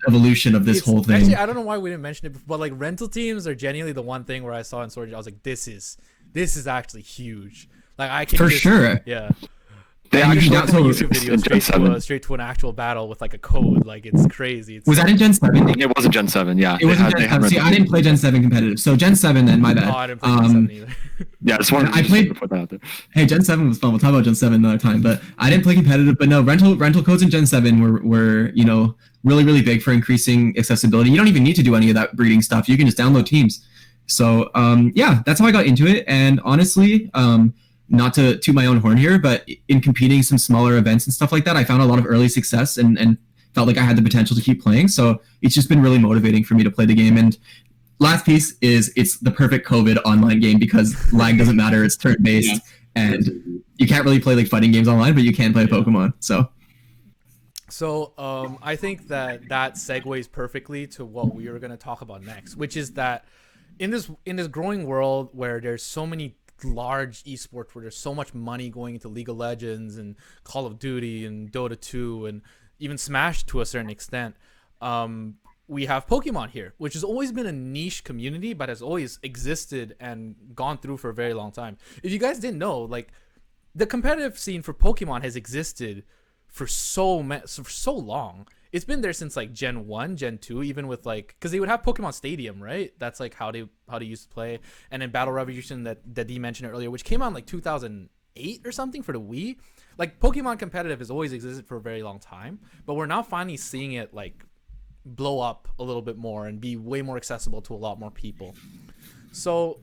evolution of this whole thing. Actually, I don't know why we didn't mention it before, but like rental teams are genuinely the one thing where I saw in Sword, I was like, this is actually huge. Like, I can for sure. Yeah. They actually got a YouTube video straight to an actual battle with like a code. Like, it's crazy. Was that in Gen 7? It wasn't Gen 7, yeah. It wasn't Gen 7. See, I didn't play Gen 7 competitive. So Gen 7 then, my bad. Oh, I didn't play Gen 7 either. Yeah, I played before that. Hey, Gen 7 was fun. We'll talk about Gen 7 another time. But I didn't play competitive. But no, rental codes in Gen 7 were you know, really, really big for increasing accessibility. You don't even need to do any of that breeding stuff. You can just download teams. So yeah, that's how I got into it. And honestly, not to toot my own horn here, but in competing some smaller events and stuff like that, I found a lot of early success and felt like I had the potential to keep playing. So it's just been really motivating for me to play the game. And last piece is it's the perfect COVID online game because lag doesn't matter. It's turn-based, and you can't really play like fighting games online, but you can play Pokemon. So I think that segues perfectly to what we are going to talk about next, which is that in this growing world where there's so many large esports, where there's so much money going into League of Legends and Call of Duty and Dota 2 and even Smash to a certain extent, we have Pokemon here, which has always been a niche community, but has always existed and gone through for a very long time. If you guys didn't know, like, the competitive scene for Pokemon has existed for so long. It's been there since like Gen 1, Gen 2, even with like, because they would have Pokemon Stadium, right? That's like how they used to play. And then Battle Revolution that Dee mentioned earlier, which came out in like 2008 or something for the Wii. Like, Pokemon competitive has always existed for a very long time, but we're now finally seeing it like blow up a little bit more and be way more accessible to a lot more people. So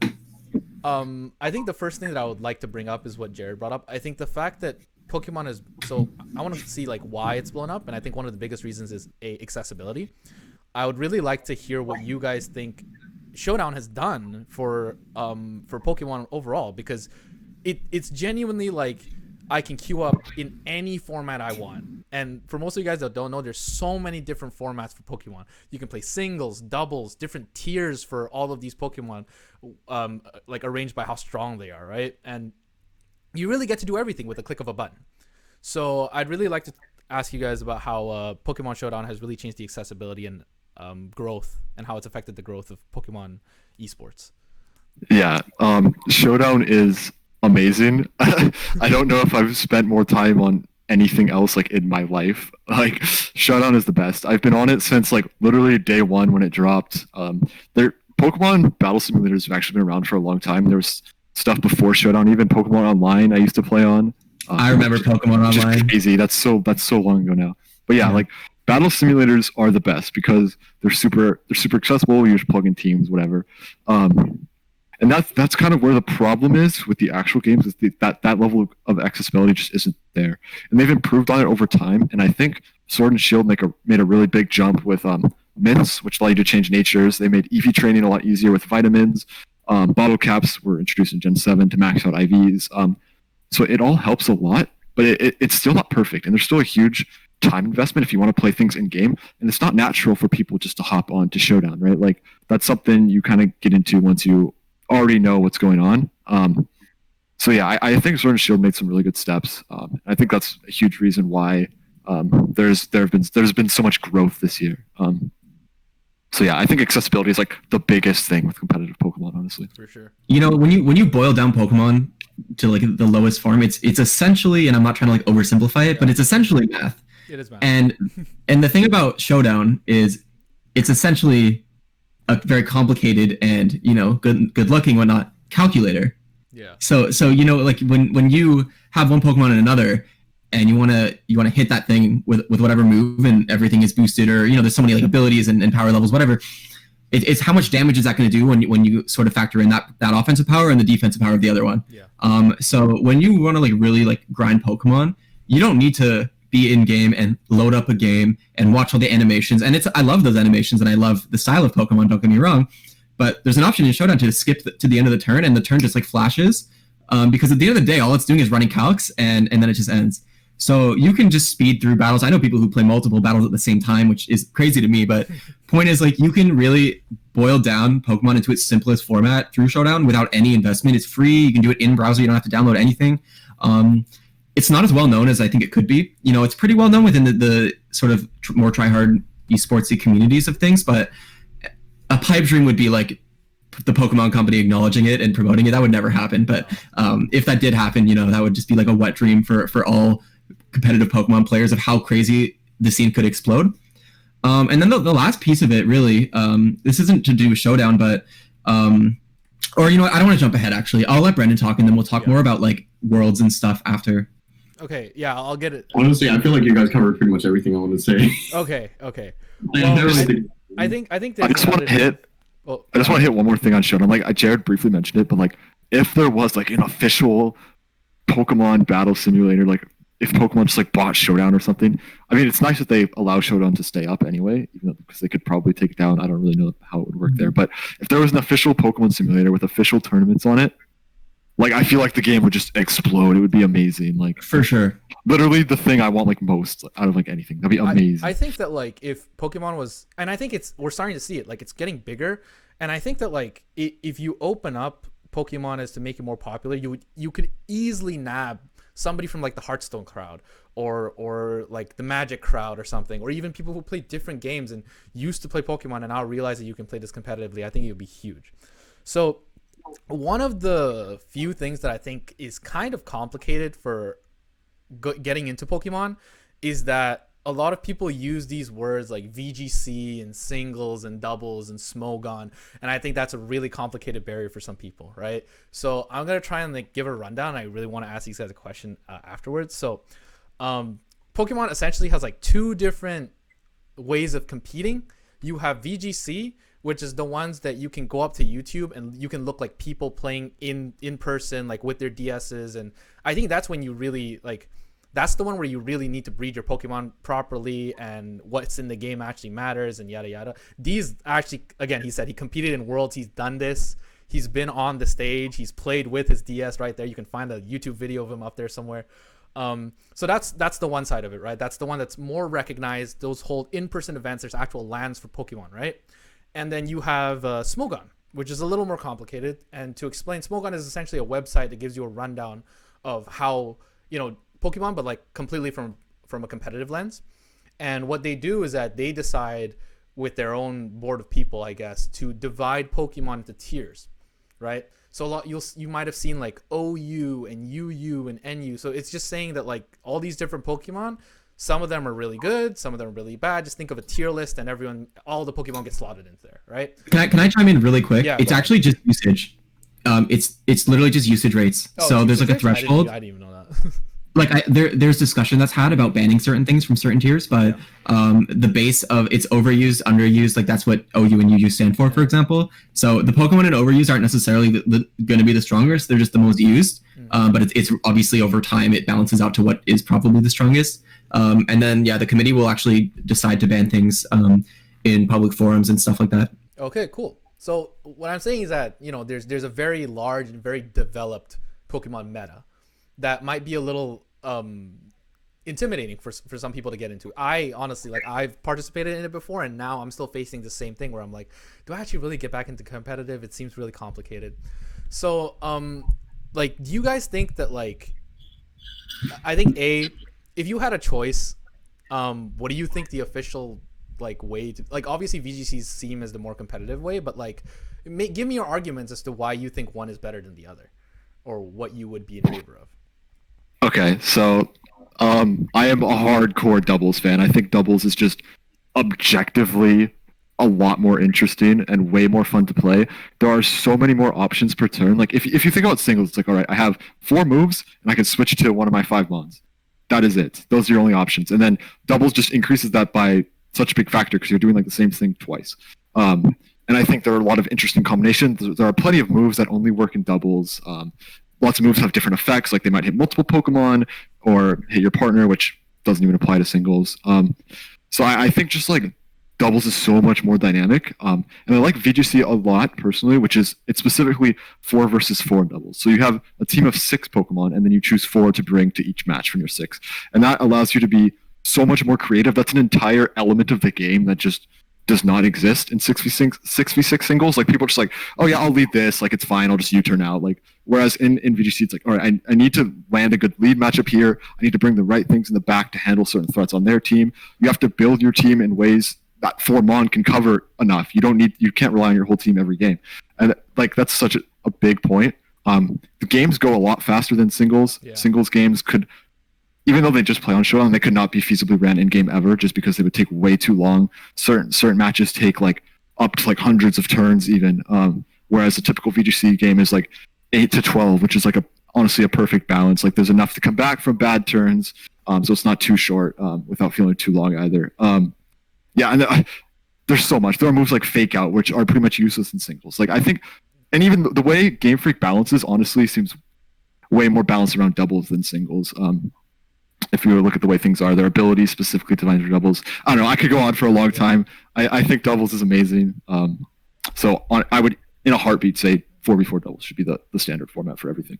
I think the first thing that I would like to bring up is what Jared brought up. I think the fact that Pokemon is so, I want to see like why it's blown up, and I think one of the biggest reasons is accessibility. I would really like to hear what you guys think Showdown has done for Pokemon overall, because it's genuinely like, I can queue up in any format I want. And for most of you guys that don't know, there's so many different formats for Pokemon. You can play singles, doubles, different tiers for all of these Pokemon, like arranged by how strong they are, right? And you really get to do everything with a click of a button. So I'd really like to ask you guys about how Pokemon Showdown has really changed the accessibility and growth, and how it's affected the growth of Pokemon esports. Yeah, Showdown is amazing. I don't know if I've spent more time on anything else like in my life. Like Showdown is the best. I've been on it since like literally day one when it dropped. Pokemon Battle Simulators have actually been around for a long time. There was stuff before Showdown, even Pokemon Online I used to play on. I remember Pokemon Online. Crazy. That's so long ago now. But yeah, like battle simulators are the best because they're super accessible. You just plug in teams, whatever. And that's kind of where the problem is with the actual games. Is that level of accessibility just isn't there, and they've improved on it over time. And I think Sword and Shield made a really big jump with mints, which allow you to change natures. They made EV training a lot easier with vitamins. Bottle caps were introduced in Gen 7 to max out IVs. So it all helps a lot, but it's still not perfect, and there's still a huge time investment if you want to play things in game, and it's not natural for people just to hop on to Showdown, right? Like that's something you kind of get into once you already know what's going on. So yeah, I think Sword and Shield made some really good steps. I think that's a huge reason why there's been so much growth this year. So yeah, I think accessibility is like the biggest thing with competitive Pokemon, honestly. For sure. You know, when you boil down Pokemon to like the lowest form, it's essentially, and I'm not trying to like oversimplify it, but it's essentially math. It is math. And the thing about Showdown is it's essentially a very complicated and, you know, good looking whatnot calculator. Yeah. So you know, like when you have one Pokemon and another, and you wanna hit that thing with whatever move, and everything is boosted, or you know, there's so many like abilities and power levels, whatever. It's how much damage is that going to do when you sort of factor in that offensive power and the defensive power of the other one. Yeah. So when you want to like really like grind Pokemon, you don't need to be in game and load up a game and watch all the animations. And I love those animations and I love the style of Pokemon. Don't get me wrong, but there's an option in Showdown to skip to the end of the turn, and the turn just like flashes, because at the end of the day, all it's doing is running calcs, and then it just ends. So you can just speed through battles. I know people who play multiple battles at the same time, which is crazy to me, but point is like you can really boil down Pokemon into its simplest format through Showdown without any investment. It's free. You can do it in browser. You don't have to download anything. It's not as well known as I think it could be. You know, it's pretty well known within the sort of more try-hard esportsy communities of things, but a pipe dream would be like the Pokemon company acknowledging it and promoting it. That would never happen. But if that did happen, you know, that would just be like a wet dream for all competitive Pokemon players of how crazy the scene could explode. And then the last piece of it, really, this isn't to do with Showdown, but or you know what, I don't want to jump ahead. Actually, I'll let Brendan talk, and then we'll talk more about like worlds and stuff after. Okay, yeah, I'll get it. Honestly, I feel like you guys covered pretty much everything I want to say. Okay. Well, I think I just want to hit. I just want to hit one more thing on Showdown. Like Jared briefly mentioned it, but like if there was like an official Pokemon battle simulator, like if Pokemon just like bought Showdown or something. I mean, it's nice that they allow Showdown to stay up anyway, even though, because they could probably take it down. I don't really know how it would work there. But if there was an official Pokemon simulator with official tournaments on it, like I feel like the game would just explode. It would be amazing. Like for sure. Literally the thing I want like most out of like anything. That'd be amazing. I think that like if Pokemon was, and I think we're starting to see it, like it's getting bigger. And I think that like if you open up Pokemon as to make it more popular, you could easily nab somebody from like the Hearthstone crowd or like the Magic crowd or something, or even people who play different games and used to play Pokemon and now realize that you can play this competitively. I think it would be huge. So one of the few things that I think is kind of complicated for getting into Pokemon is that a lot of people use these words like VGC and singles and doubles and Smogon, and I think that's a really complicated barrier for some people, right? So I'm gonna try and like give a rundown. I really want to ask these guys a question afterwards. So Pokemon essentially has like two different ways of competing. You have VGC, which is the ones that you can go up to YouTube and you can look like people playing in person, like with their DSs, and I think that's when you really like. That's the one where you really need to breed your Pokemon properly and what's in the game actually matters and yada yada. These actually, again, he said he competed in Worlds. He's done this. He's been on the stage. He's played with his DS right there. You can find a YouTube video of him up there somewhere. So that's the one side of it, right? That's the one that's more recognized. Those hold in-person events. There's actual lands for Pokemon, right? And then you have Smogon, which is a little more complicated. And to explain, Smogon is essentially a website that gives you a rundown of how, Pokemon, but like completely from a competitive lens. And what they do is that they decide with their own board of people, I guess, to divide Pokemon into tiers, right? So you might have seen like OU and UU and NU. So it's just saying that like all these different Pokemon, some of them are really good, some of them are really bad. Just think of a tier list, and all the Pokemon get slotted into there, right? Can I chime in really quick? Yeah, it's actually just usage. It's literally just usage rates. So there's like a threshold. I didn't even know that. Like there's discussion that's had about banning certain things from certain tiers, but the base of it's overused, underused, like that's what OU and UU stand for example. So the Pokemon in overuse aren't necessarily going to be the strongest; they're just the most used. But it's obviously over time it balances out to what is probably the strongest. And then the committee will actually decide to ban things in public forums and stuff like that. Okay, cool. So what I'm saying is that there's a very large and very developed Pokemon meta that might be a little intimidating for some people to get into. I honestly, like, I've participated in it before, and now I'm still facing the same thing where I'm like, do I actually really get back into competitive? It seems really complicated. So like, do you guys think that, like, I think if you had a choice, what do you think the official like way to, like, obviously VGCs seem as the more competitive way, but like give me your arguments as to why you think one is better than the other, or what you would be in favor of. Okay, so I am a hardcore doubles fan. I think doubles is just objectively a lot more interesting and way more fun to play. There are so many more options per turn. Like if you think about singles, it's like, all right, I have 4 moves and I can switch to one of my 5 mons. That is it. Those are your only options. And then doubles just increases that by such a big factor because you're doing like the same thing twice. And I think there are a lot of interesting combinations. There are plenty of moves that only work in doubles. Lots of moves have different effects, like they might hit multiple Pokemon or hit your partner, which doesn't even apply to singles. So I think just like doubles is so much more dynamic. And I like VGC a lot personally, it's specifically 4 versus 4 in doubles. So you have a team of 6 Pokemon, and then you choose 4 to bring to each match from your 6. And that allows you to be so much more creative. That's an entire element of the game that just does not exist in 6v6 singles. Like, people are just like, oh yeah, I'll lead this, like it's fine, I'll just U-turn out. Like, whereas in VGC it's like, all right, I need to land a good lead matchup here, I need to bring the right things in the back to handle certain threats on their team. You have to build your team in ways that 4 mon can cover enough. You can't rely on your whole team every game. And like, that's such a big point. The games go a lot faster than singles. Yeah. Singles games could, even though they just play on Showdown, they could not be feasibly ran in-game ever, just because they would take way too long. Certain matches take like up to like hundreds of turns even, whereas a typical VGC game is like 8 to 12, which is like honestly a perfect balance. Like, there's enough to come back from bad turns, so it's not too short without feeling too long either. Yeah, and there's so much. There are moves like Fake Out, which are pretty much useless in singles. Like, I think, and even the way Game Freak balances honestly seems way more balanced around doubles than singles. If you look at the way things are, their abilities specifically designed for doubles. I don't know, I could go on for a long time. I think doubles is amazing. I would, in a heartbeat, say 4v4 doubles should be the standard format for everything.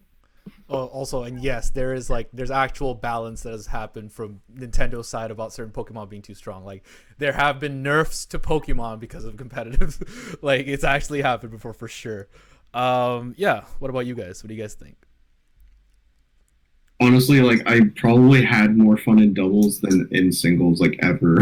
Also, and yes, there's actual balance that has happened from Nintendo's side about certain Pokemon being too strong. Like, there have been nerfs to Pokemon because of competitive. Like, it's actually happened before for sure. Yeah, what about you guys? What do you guys think? Honestly, like, I probably had more fun in doubles than in singles, like, ever.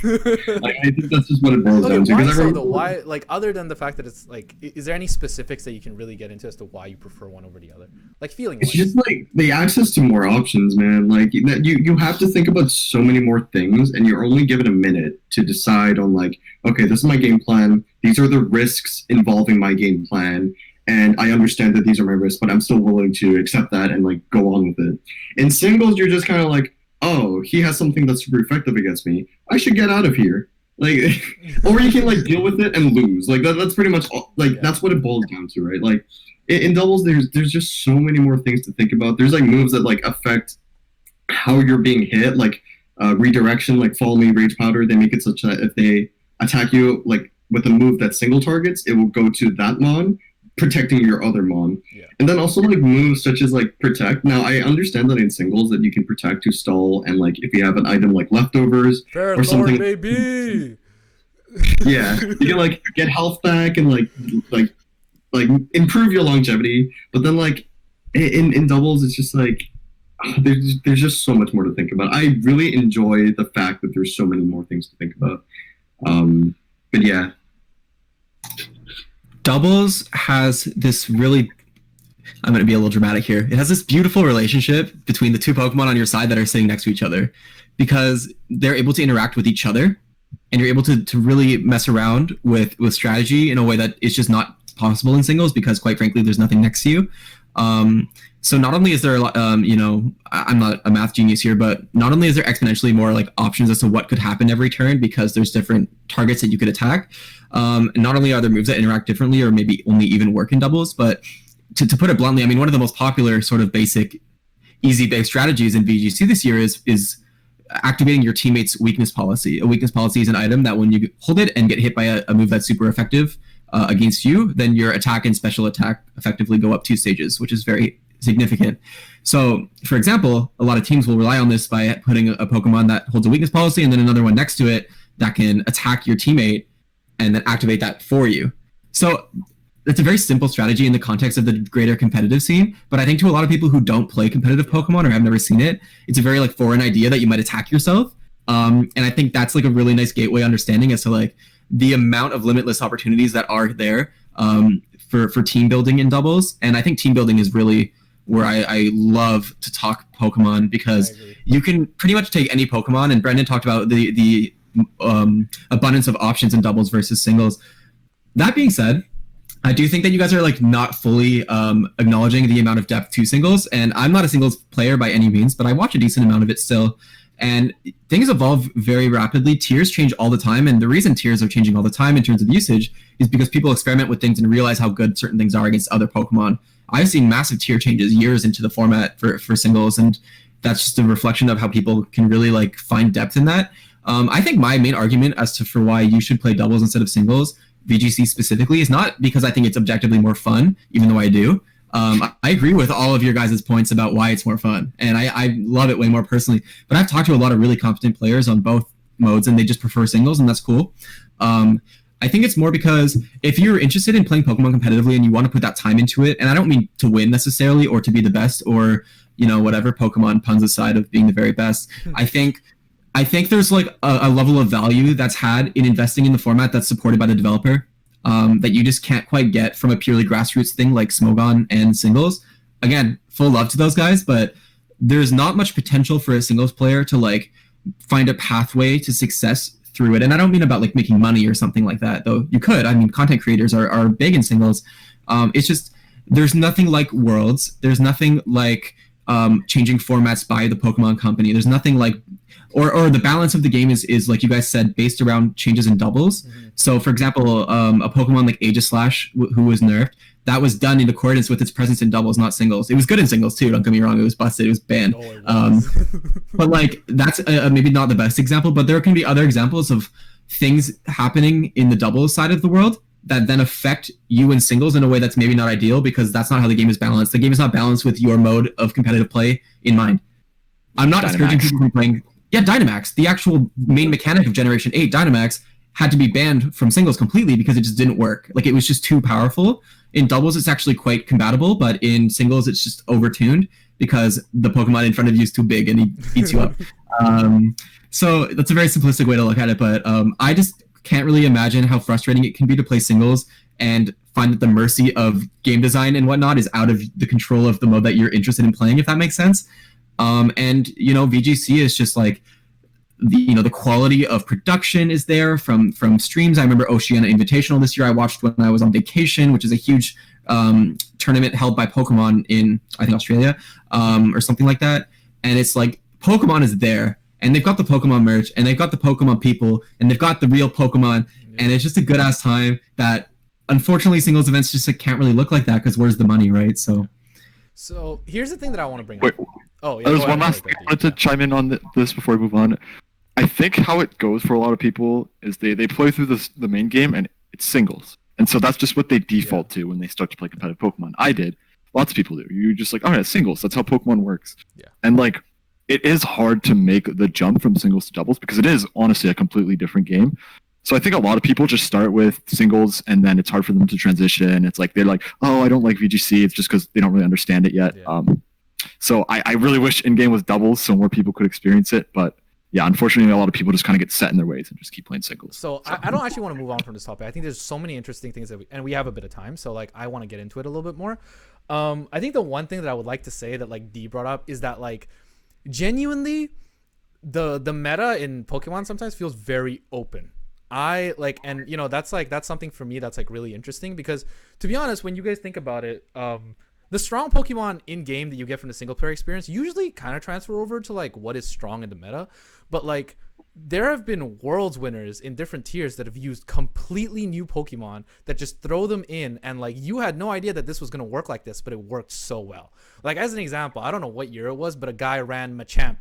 Like, I think that's just what it boils down to. Why, like, other than the fact that it's like, is there any specifics that you can really get into as to why you prefer one over the other? Like, feeling it's just like the access to more options, man. Like, you have to think about so many more things, and you're only given a minute to decide on, like, okay, this is my game plan, these are the risks involving my game plan, and I understand that these are my risks, but I'm still willing to accept that and, like, go on with it. In singles, you're just kind of like, oh, he has something that's super effective against me, I should get out of here. Like, or you can, like, deal with it and lose. Like, that's pretty much all, like, yeah. That's what it boils down to, right? Like, in doubles, there's just so many more things to think about. There's, like, moves that, like, affect how you're being hit, like redirection, like Follow Me, Rage Powder. They make it such that if they attack you, like, with a move that single targets, it will go to that mon. protecting your other mon. Yeah. And then also like moves such as like protect. Now I understand that in singles that you can protect to stall, and like if you have an item like leftovers Fair or Lord, something. baby. Yeah, you can like get health back and like improve your longevity. But then like in doubles, it's just like there's just so much more to think about. I really enjoy the fact that there's so many more things to think about. But yeah. Doubles has this really, I'm going to be a little dramatic here. It has this beautiful relationship between the two Pokemon on your side that are sitting next to each other, because they're able to interact with each other, and you're able to really mess around with strategy in a way that is just not possible in singles, because quite frankly, there's nothing next to you. So not only is there a lot, I'm not a math genius here, but not only is there exponentially more like options as to what could happen every turn, because there's different targets that you could attack. And not only are there moves that interact differently or maybe only even work in doubles, but to put it bluntly, I mean, one of the most popular sort of basic easy-based strategies in VGC this year is activating your teammate's weakness policy. A weakness policy is an item that when you hold it and get hit by a move that's super effective against you, then your attack and special attack effectively go up 2 stages, which is very significant. So, for example, a lot of teams will rely on this by putting a Pokemon that holds a weakness policy and then another one next to it that can attack your teammate and then activate that for you. So it's a very simple strategy in the context of the greater competitive scene, but I think to a lot of people who don't play competitive Pokemon or have never seen it, it's a very like foreign idea that you might attack yourself. And I think that's like a really nice gateway understanding as to like the amount of limitless opportunities that are there for team building in doubles. And I think team building is really where I love to talk Pokemon, because you can pretty much take any Pokemon, and Brendan talked about the abundance of options in doubles versus singles. That being said, I do think that you guys are like not fully acknowledging the amount of depth to singles, and I'm not a singles player by any means, but I watch a decent amount of it still. And things evolve very rapidly. Tiers change all the time, and the reason tiers are changing all the time in terms of usage is because people experiment with things and realize how good certain things are against other Pokemon. I've seen massive tier changes years into the format for singles, and that's just a reflection of how people can really like find depth in that. I think my main argument as to for why you should play doubles instead of singles, VGC specifically, is not because I think it's objectively more fun, even though I do. I agree with all of your guys' points about why it's more fun, and I love it way more personally. But I've talked to a lot of really competent players on both modes, and they just prefer singles, and that's cool. I think it's more because if you're interested in playing Pokemon competitively and you want to put that time into it, and I don't mean to win necessarily or to be the best or, you know, whatever, Pokemon puns aside of being the very best, I think there's like a level of value that's had in investing in the format that's supported by the developer that you just can't quite get from a purely grassroots thing like Smogon and singles. Again, full love to those guys, but there's not much potential for a singles player to like find a pathway to success through it. And I don't mean about like making money or something like that, though you could. I mean, content creators are big in singles. It's just there's nothing like Worlds. There's nothing like changing formats by the Pokemon company. There's nothing like or the balance of the game is like you guys said, based around changes in doubles. Mm-hmm. So for example, a Pokemon like Aegislash, who was nerfed, that was done in accordance with its presence in doubles, not singles. It was good in singles too, don't get me wrong. It was busted, it was banned. Oh, it was. But like that's maybe not the best example, but there can be other examples of things happening in the doubles side of the world that then affect you in singles in a way that's maybe not ideal, because that's not how the game is balanced. The game is not balanced with your mode of competitive play in mind. I'm not discouraging people from playing. Yeah, Dynamax, the actual main mechanic of Generation 8, Dynamax, had to be banned from singles completely because it just didn't work. Like, it was just too powerful. In doubles, it's actually quite compatible, but in singles, it's just overtuned because the Pokemon in front of you is too big and he eats you up. So that's a very simplistic way to look at it, but I just can't really imagine how frustrating it can be to play singles and find that the mercy of game design and whatnot is out of the control of the mode that you're interested in playing, if that makes sense. And, you know, VGC is just like, the quality of production is there from streams. I remember Oceania Invitational this year I watched when I was on vacation, which is a huge tournament held by Pokemon in, I think, Australia, or something like that. And it's like, Pokemon is there, and they've got the Pokemon merch, and they've got the Pokemon people, and they've got the real Pokemon, and it's just a good-ass time that, unfortunately, singles events just like, can't really look like that, because where's the money, right? So here's the thing that I want to bring up. Oh, yeah. There's one last thing I wanted to chime in on this before we move on. I think how it goes for a lot of people is they play through the main game and it's singles. And so that's just what they default to when they start to play competitive Pokemon. I did. Lots of people do. You're just like, all right, singles. That's how Pokemon works. Yeah. And like, it is hard to make the jump from singles to doubles because it is honestly a completely different game. So I think a lot of people just start with singles and then it's hard for them to transition. It's like, they're like, oh, I don't like VGC. It's just because they don't really understand it yet. Yeah. So I really wish in-game was doubles so more people could experience it. But yeah, unfortunately, a lot of people just kind of get set in their ways and just keep playing singles. So I don't actually want to move on from this topic. I think there's so many interesting things and we have a bit of time, so like I want to get into it a little bit more. I think the one thing that I would like to say that like D brought up is that like genuinely the meta in Pokemon sometimes feels very open. I like, and you know, that's something for me that's like really interesting because to be honest, when you guys think about it, the strong Pokemon in game that you get from the single player experience usually kind of transfer over to like what is strong in the meta. But like there have been worlds winners in different tiers that have used completely new Pokemon that just throw them in and like you had no idea that this was going to work like this, but it worked so well. Like as an example, I don't know what year it was, but a guy ran Machamp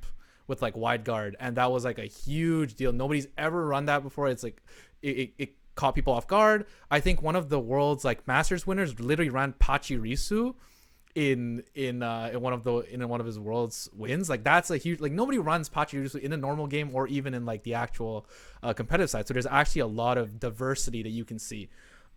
with like wide guard and that was like a huge deal. Nobody's ever run that before. It's like it caught people off guard. I think one of the world's like Masters winners literally ran Pachirisu in one of his world's wins. Like that's a huge, like nobody runs Pachirisu in a normal game or even in like the actual competitive side. So there's actually a lot of diversity that you can see.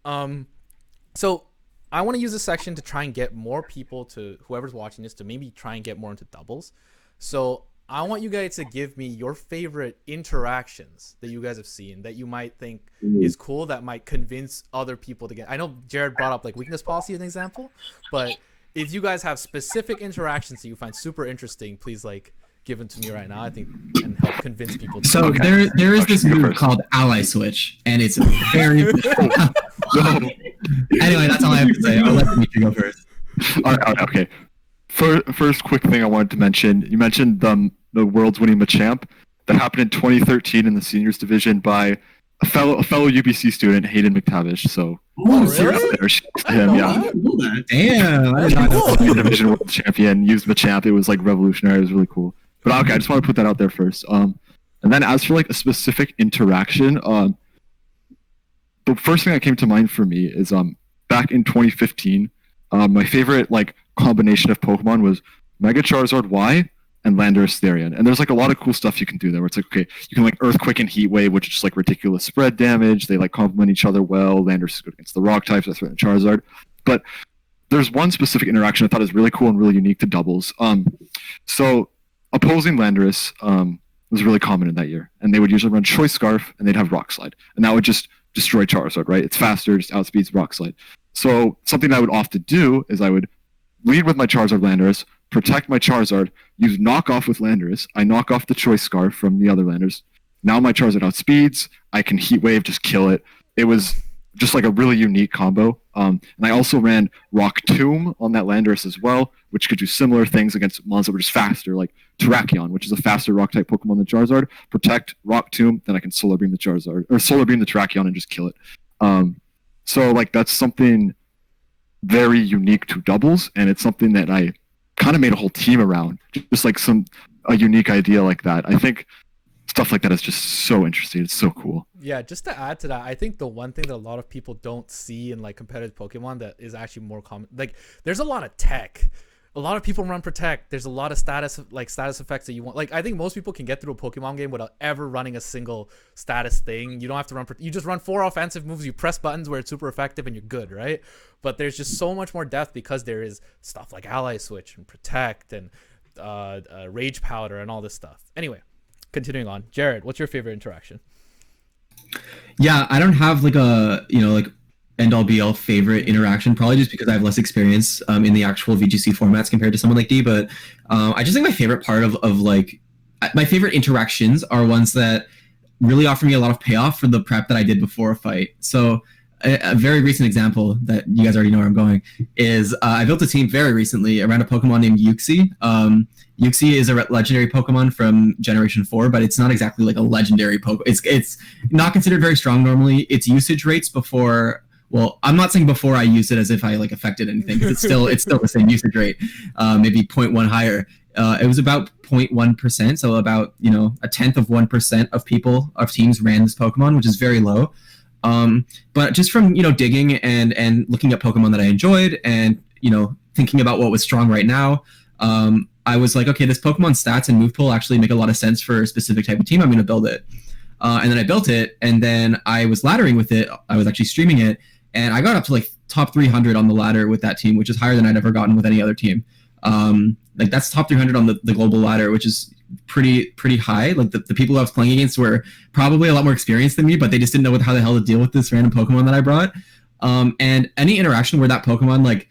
So I want to use this section to try and get more people to whoever's watching this to maybe try and get more into doubles. So I want you guys to give me your favorite interactions that you guys have seen that you might think is cool that might convince other people to get. I know Jared brought up like weakness policy as an example, but if you guys have specific interactions that you find super interesting, please like give them to me right now. I think and help convince people. So there is this move called Ally Switch, and it's very. Anyway, that's all I have to say. I'll let Dimitri go first. All right, okay. First quick thing I wanted to mention. You mentioned the world's winning Machamp that happened in 2013 in the seniors division by a fellow UBC student, Hayden McTavish. So really? Him, yeah. Damn, I did not know. Division world champion used Machamp. It was like revolutionary. It was really cool. But okay, I just want to put that out there first. And then as for like a specific interaction, the first thing that came to mind for me is back in 2015, my favorite like combination of Pokemon was Mega Charizard Y and Landorus Therian. And there's like a lot of cool stuff you can do there where it's like, okay, you can like Earthquake and Heat Wave, which is just like ridiculous spread damage. They like complement each other well. Landorus is good against the rock types, that's right, Charizard. But there's one specific interaction I thought is really cool and really unique to doubles. So opposing Landorus was really common in that year. And they would usually run Choice Scarf and they'd have Rock Slide. And that would just destroy Charizard, right? It's faster, just outspeeds Rock Slide. So something I would often do is I would lead with my Charizard Landorus, protect my Charizard, use knockoff with Landorus. I knock off the Choice Scarf from the other Landorus. Now my Charizard outspeeds. I can Heat Wave, just kill it. It was just like a really unique combo. And I also ran Rock Tomb on that Landorus as well, which could do similar things against monsters that were just faster, like Terrakion, which is a faster Rock-type Pokemon than Charizard. Protect, Rock Tomb, then I can Solar Beam the Charizard, or Solar Beam the Terrakion and just kill it. So like that's something very unique to doubles, and it's something that I kind of made a whole team around, just like a unique idea like that. I think stuff like that is just so interesting. It's so cool. Yeah, just to add to that, I think the one thing that a lot of people don't see in like competitive Pokemon that is actually more common, like there's a lot of tech. A lot of people run Protect. There's a lot of status effects that you want. Like I think most people can get through a Pokemon game without ever running a single status thing. You don't have to run. You just run 4 offensive moves. You press buttons where it's super effective and you're good, right? But there's just so much more depth because there is stuff like Ally Switch and Protect and Rage Powder and all this stuff. Anyway, continuing on. Jared, what's your favorite interaction? Yeah, I don't have like a like end all be all favorite interaction, probably just because I have less experience in the actual VGC formats compared to someone like D. But I just think my favorite part of like my favorite interactions are ones that really offer me a lot of payoff for the prep that I did before a fight. So a very recent example that you guys already know where I'm going is I built a team very recently around a Pokemon named Uxie. Uxie is a legendary Pokemon from Generation 4, but it's not exactly like a legendary Pokemon. It's not considered very strong normally. Its usage rates before. Well, I'm not saying before I used it as if I like affected anything, because it's still the same usage rate, maybe 0.1 higher. It was about 0.1%, so about 1/10 of 1% of teams ran this Pokemon, which is very low. But just from digging and looking at Pokemon that I enjoyed, and thinking about what was strong right now, I was like, okay, this Pokemon stats and move pool actually make a lot of sense for a specific type of team. I'm going to build it. And then I built it, and then I was laddering with it. I was actually streaming it, and I got up to like top 300 on the ladder with that team, which is higher than I'd ever gotten with any other team. Like that's top 300 on the global ladder, which is pretty high. Like the people I was playing against were probably a lot more experienced than me, but they just didn't know how the hell to deal with this random Pokemon that I brought. And any interaction where that Pokemon, like,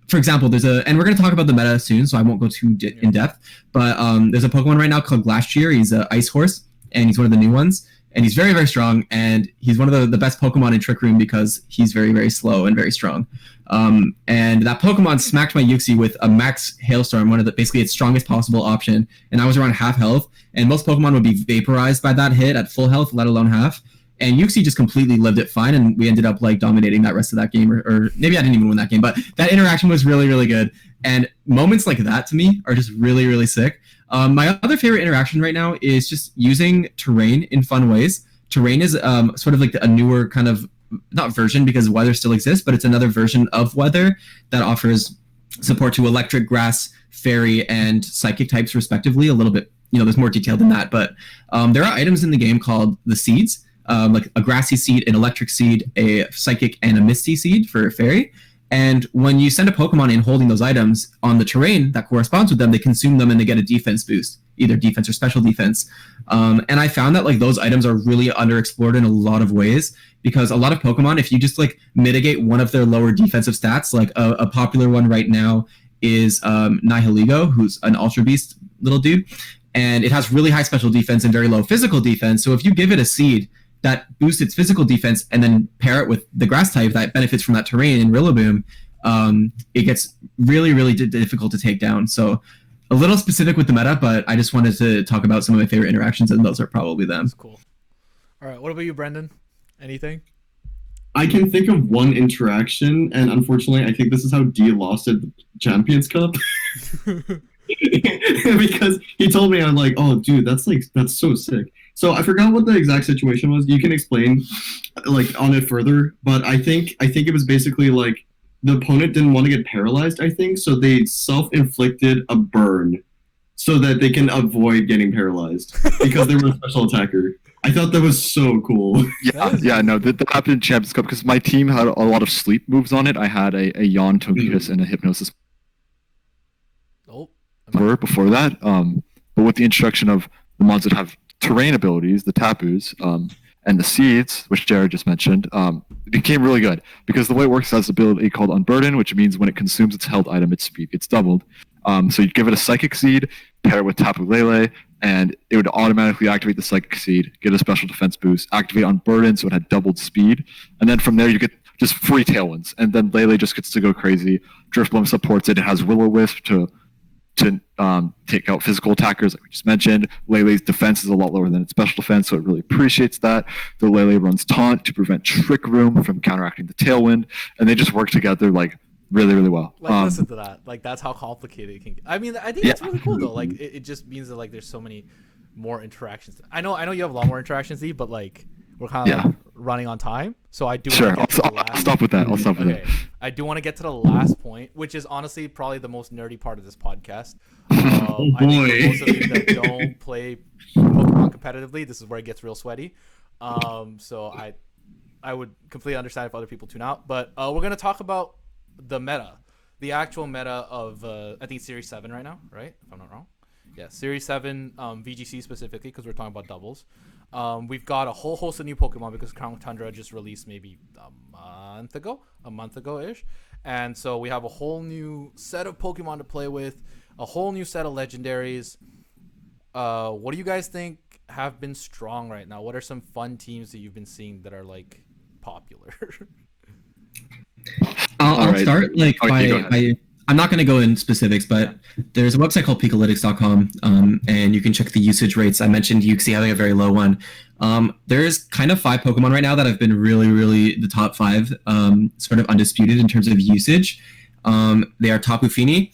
for example, and we're going to talk about the meta soon, so I won't go too in depth, but there's a Pokemon right now called Glastrier. He's an Ice Horse, and he's one of the new ones, and he's very, very strong, and he's one of the best Pokemon in Trick Room because he's very, very slow and very strong. And that Pokemon smacked my Uxie with a max Hailstorm, basically its strongest possible option, and I was around half health, and most Pokemon would be vaporized by that hit at full health, let alone half. And Uxie just completely lived it fine, and we ended up like dominating that rest of that game, or maybe I didn't even win that game, but that interaction was really, really good. And moments like that to me are just really, really sick. My other favorite interaction right now is just using terrain in fun ways. Terrain is sort of like a newer kind of, not version because weather still exists, but it's another version of weather that offers support to electric, grass, fairy, and psychic types respectively. A little bit, there's more detail than that, but there are items in the game called the seeds. Like a grassy seed, an electric seed, a psychic, and a misty seed for a fairy. And when you send a Pokemon in holding those items on the terrain that corresponds with them, they consume them and they get a defense boost, either defense or special defense. And I found that like those items are really underexplored in a lot of ways, because a lot of Pokemon, if you just like mitigate one of their lower defensive stats, like a popular one right now is Nihiligo, who's an Ultra Beast little dude, and it has really high special defense and very low physical defense. So if you give it a seed that boosts its physical defense and then pair it with the grass type that benefits from that terrain in Rillaboom, it gets really, really difficult to take down. So a little specific with the meta, but I just wanted to talk about some of my favorite interactions, and those are probably them. That's cool. All right, what about you, Brendan? Anything? I can think of one interaction, and unfortunately, I think this is how D lost at the Champions Cup. Because he told me, I'm like, oh, dude, that's so sick. So I forgot what the exact situation was. You can explain, like, on it further, but I think it was basically like the opponent didn't want to get paralyzed. I think so they self-inflicted a burn so that they can avoid getting paralyzed because they were a special attacker. I thought that was so cool. No, that happened in Champions Cup because my team had a lot of sleep moves on it. I had a Yawn, Togekiss, and a Hypnosis. Before that, but with the introduction of the ones that have terrain abilities, the Tapus, and the seeds, which Jared just mentioned, it became really good because the way it works has an ability called Unburden, which means when it consumes its held item, its speed gets doubled. So you give it a Psychic Seed, pair it with Tapu Lele, and it would automatically activate the Psychic Seed, get a special defense boost, activate Unburden, so it had doubled speed, and then from there you get just free Tailwinds, and then Lele just gets to go crazy. Drifblim supports it. It has Will-O-Wisp to take out physical attackers, like we just mentioned. Lele's defense is a lot lower than its special defense, so it really appreciates that. The Lele runs Taunt to prevent Trick Room from counteracting the Tailwind, and they just work together like really, really well. Like, listen to that. Like, that's how complicated it can get. I mean, I think it's really cool though. Like, it just means that like there's so many more interactions. I know you have a lot more interactions, Z, but like we're kind of like running on time, so I do. Sure, I'll stop with that. I do want to get to the last point, which is honestly probably the most nerdy part of this podcast. Oh boy! I think for most of you that don't play Pokemon competitively, this is where it gets real sweaty. So I would completely understand if other people tune out, but we're gonna talk about the meta, the actual meta of I think Series 7 right now, right? If I'm not wrong. Yeah, Series 7 VGC specifically, because we're talking about doubles. We've got a whole host of new Pokemon because Tundra just released maybe a month ago-ish. And so we have a whole new set of Pokemon to play with, a whole new set of legendaries. What do you guys think have been strong right now? What are some fun teams that you've been seeing that are like popular? I'll start by I'm not going to go in specifics, but there's a website called Pikalytics.com, and you can check the usage rates. I mentioned Uxie having a very low one. There's kind of 5 Pokemon right now that have been really, really the top 5, sort of undisputed in terms of usage. They are Tapu Fini,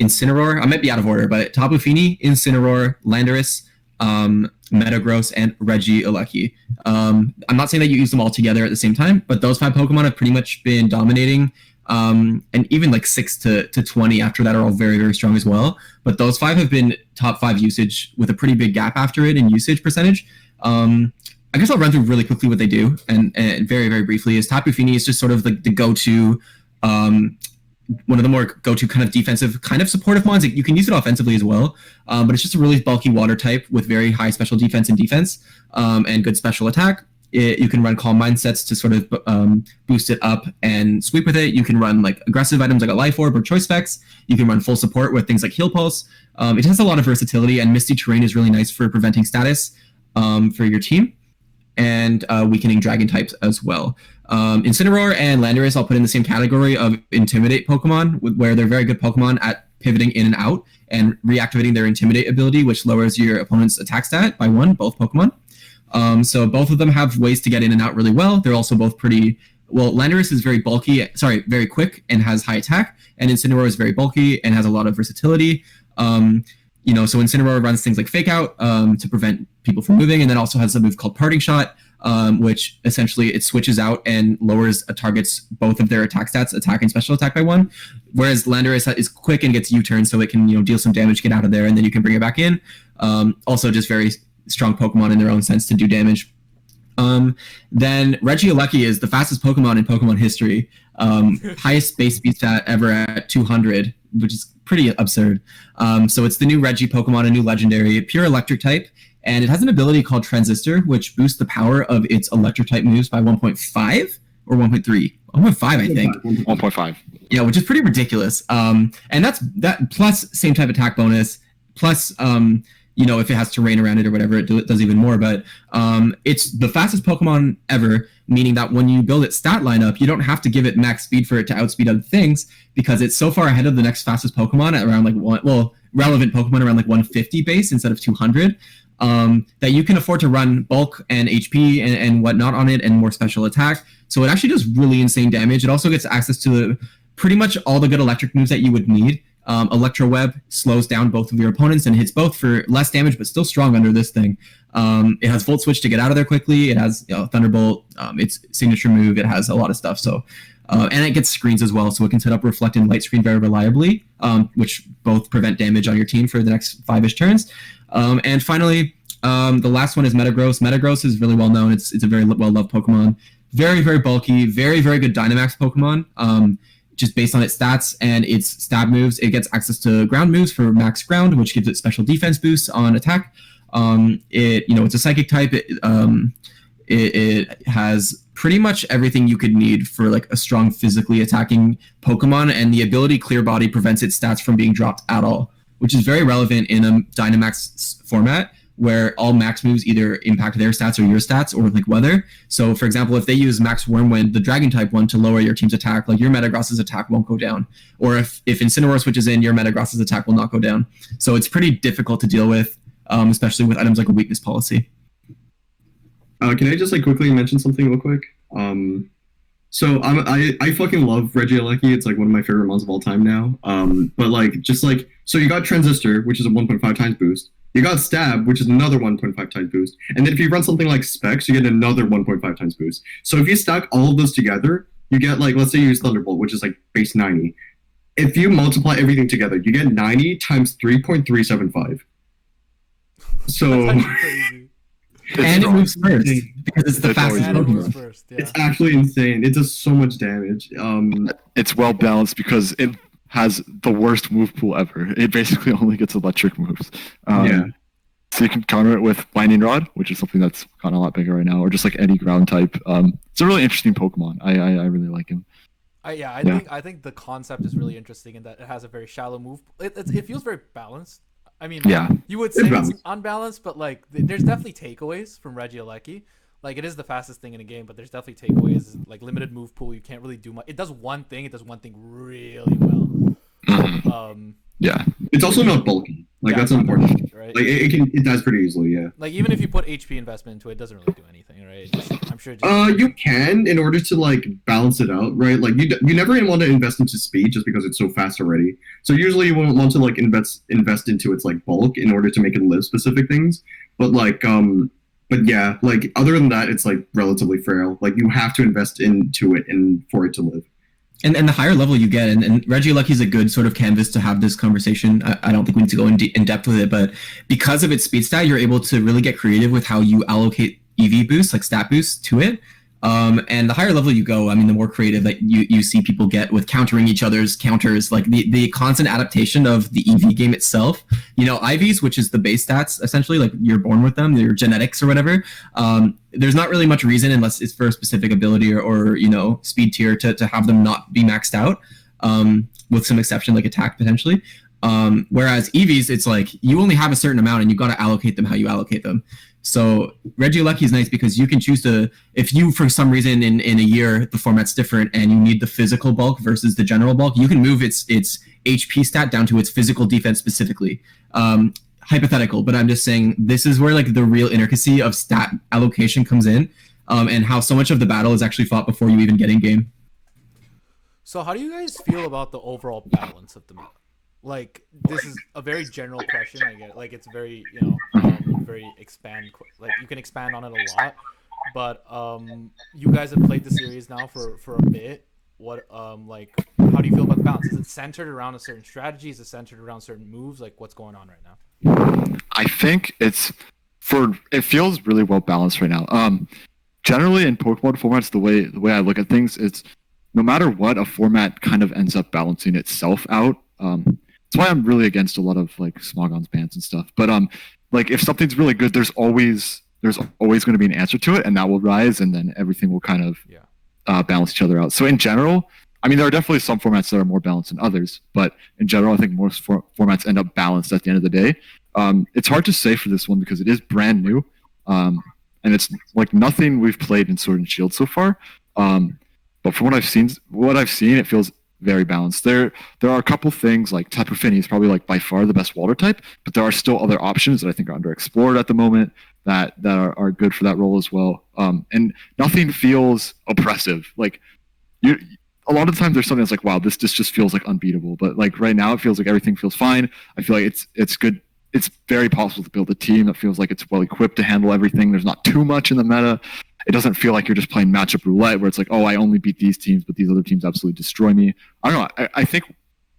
Incineroar. I might be out of order, but Tapu Fini, Incineroar, Landorus, Metagross, and Regieleki. I'm not saying that you use them all together at the same time, but those 5 Pokemon have pretty much been dominating. And even like 6 to 20 after that are all very, very strong as well. But those 5 have been top 5 usage with a pretty big gap after it in usage percentage. I guess I'll run through really quickly what they do, and very, very briefly is Tapu Fini is just sort of the go-to, one of the more go-to kind of defensive, kind of supportive ones. You can use it offensively as well, but it's just a really bulky water type with very high special defense and defense, and good special attack. You can run Calm Mindsets to sort of boost it up and sweep with it. You can run like aggressive items like a Life Orb or Choice Specs. You can run full support with things like Heal Pulse. It has a lot of versatility, and Misty Terrain is really nice for preventing status for your team, and weakening dragon types as well. Incineroar and Landorus I'll put in the same category of Intimidate Pokemon, where they're very good Pokemon at pivoting in and out and reactivating their Intimidate ability, which lowers your opponent's attack stat by 1, both Pokemon. So both of them have ways to get in and out really well. They're also both pretty... Well, Landorus is very very quick and has high attack, and Incineroar is very bulky and has a lot of versatility. So Incineroar runs things like Fake Out to prevent people from moving, and then also has a move called Parting Shot, which essentially it switches out and lowers a target's both of their attack stats, attack and special attack by 1. Whereas Landorus is quick and gets U-turn, so it can deal some damage, get out of there, and then you can bring it back in. Also, just very strong Pokemon in their own sense to do damage. Then Regieleki is the fastest Pokemon in Pokemon history. Highest base speed stat ever at 200, which is pretty absurd. So it's the new Regi Pokemon, a new legendary, pure electric type, and it has an ability called Transistor, which boosts the power of its electric type moves by 1.5 or 1.3. 1.5, I think. 1.5. Yeah, which is pretty ridiculous. And that's plus same type attack bonus, plus if it has terrain around it or whatever, it does even more. But it's the fastest Pokemon ever, meaning that when you build its stat lineup, you don't have to give it max speed for it to outspeed other things, because it's so far ahead of the next fastest Pokemon at around relevant Pokemon around like 150 base instead of 200, that you can afford to run bulk and HP and whatnot on it, and more special attack. So it actually does really insane damage. It also gets access to pretty much all the good electric moves that you would need. Electro Web slows down both of your opponents and hits both for less damage, but still strong under this thing. It has Volt Switch to get out of there quickly. It has Thunderbolt, its signature move. It has a lot of stuff. So, and it gets screens as well, so it can set up Reflect and Light Screen very reliably, which both prevent damage on your team for the next 5-ish turns. And finally, the last one is Metagross. Metagross is really well known. It's a very well-loved Pokemon. Very, very bulky. Very, very good Dynamax Pokemon. Just based on its stats and its stab moves, it gets access to ground moves for max ground, which gives it special defense boosts on attack. It's a psychic type. It has pretty much everything you could need for like a strong physically attacking Pokemon, and the ability Clear Body prevents its stats from being dropped at all, which is very relevant in a Dynamax format where all max moves either impact their stats or your stats, or like weather. So for example, if they use Max Wormwind, the dragon type one, to lower your team's attack, like your Metagross's attack won't go down. Or if Incineroar switches in, your Metagross's attack will not go down. So it's pretty difficult to deal with, especially with items like a weakness policy. Can I just quickly mention something real quick? So I fucking love Regieleki. It's like one of my favorite mons of all time now. So you got Transistor, which is a 1.5 times boost. You got Stab, which is another 1.5 times boost. And then if you run something like Specs, you get another 1.5 times boost. So if you stack all of those together, you get let's say you use Thunderbolt, which is base 90. If you multiply everything together, you get 90 times 3.375. So... And it moves first, because it's the fastest Pokemon. Yeah. It's actually insane. It does so much damage. It's well balanced because it has the worst move pool ever. It basically only gets electric moves. So you can counter it with Lightning Rod, which is something that's gotten a lot bigger right now, or just any ground type. It's a really interesting Pokemon. I really like him. I think the concept is really interesting in that it has a very shallow move. It feels very balanced. I mean, you would say it's unbalanced, but there's definitely takeaways from Regieleki. It is the fastest thing in a game, but there's definitely takeaways. Limited move pool, you can't really do much. It does one thing. It does one thing really well. Yeah. It's also not bulky. Like Yeah, that's it's not important. bulky, right? Like it dies pretty easily. Yeah. Like even if you put HP investment into it, it doesn't really do anything, right? I'm sure. It just, You can in order to like balance it out, right? Like you never want to invest into speed just because it's so fast already. So usually you won't want to like invest into its like bulk in order to make it live specific things. But like but yeah, like other than that, it's like relatively frail. Like you have to invest into it and for it to live. And the higher level you get, and Regieleki is a good sort of canvas to have this conversation. I don't think we need to go in depth with it, but because of its speed stat, you're able to really get creative with how you allocate EV boosts, like stat boosts, to it. And the higher level you go, I mean, the more creative that you see people get with countering each other's counters, like the constant adaptation of the EV game itself. You know, IVs, which is the base stats, essentially, like you're born with them, your genetics or whatever. There's not really much reason, unless it's for a specific ability or you know, speed tier, to have them not be maxed out, with some exception, like attack potentially. Whereas EVs, it's like you only have a certain amount and you got to allocate them how you allocate them. So Regieleki is nice because you can choose to, if you for some reason in a year the format's different and you need the physical bulk versus the general bulk, you can move its HP stat down to its physical defense specifically. Hypothetical, but I'm just saying this is where like the real intricacy of stat allocation comes in, and how so much of the battle is actually fought before you even get in game. So how do you guys feel about the overall balance of the meta? Like, this is a very general question. I get it. Like, it's very, you know, very like you can expand on it a lot. But you guys have played the series now for a bit. What like, how do you feel about the balance? Is it centered around a certain strategy? Is it centered around certain moves? Like, what's going on right now? I think it feels really well balanced right now. Generally in Pokemon formats, the way I look at things, it's no matter what, a format kind of ends up balancing itself out. That's why I'm really against a lot of like Smogon's bans and stuff. But like if something's really good, there's always going to be an answer to it, and that will rise, and then everything will kind of balance each other out. So in general, I mean, there are definitely some formats that are more balanced than others, but in general, I think most formats end up balanced at the end of the day. It's hard to say for this one because it is brand new, and it's like nothing we've played in Sword and Shield so far. But from what I've seen, it feels very balanced. There are a couple things like Tapu Fini is probably like by far the best water type, but there are still other options that I think are underexplored at the moment that are good for that role as well. And nothing feels oppressive. Like a lot of the times there's something that's like, wow, this just feels like unbeatable. But like right now it feels like everything feels fine. I feel like it's good. It's very possible to build a team that feels like it's well equipped to handle everything. There's not too much in the meta. It doesn't feel like you're just playing matchup roulette where it's like, oh, I only beat these teams, but these other teams absolutely destroy me. I don't know. I think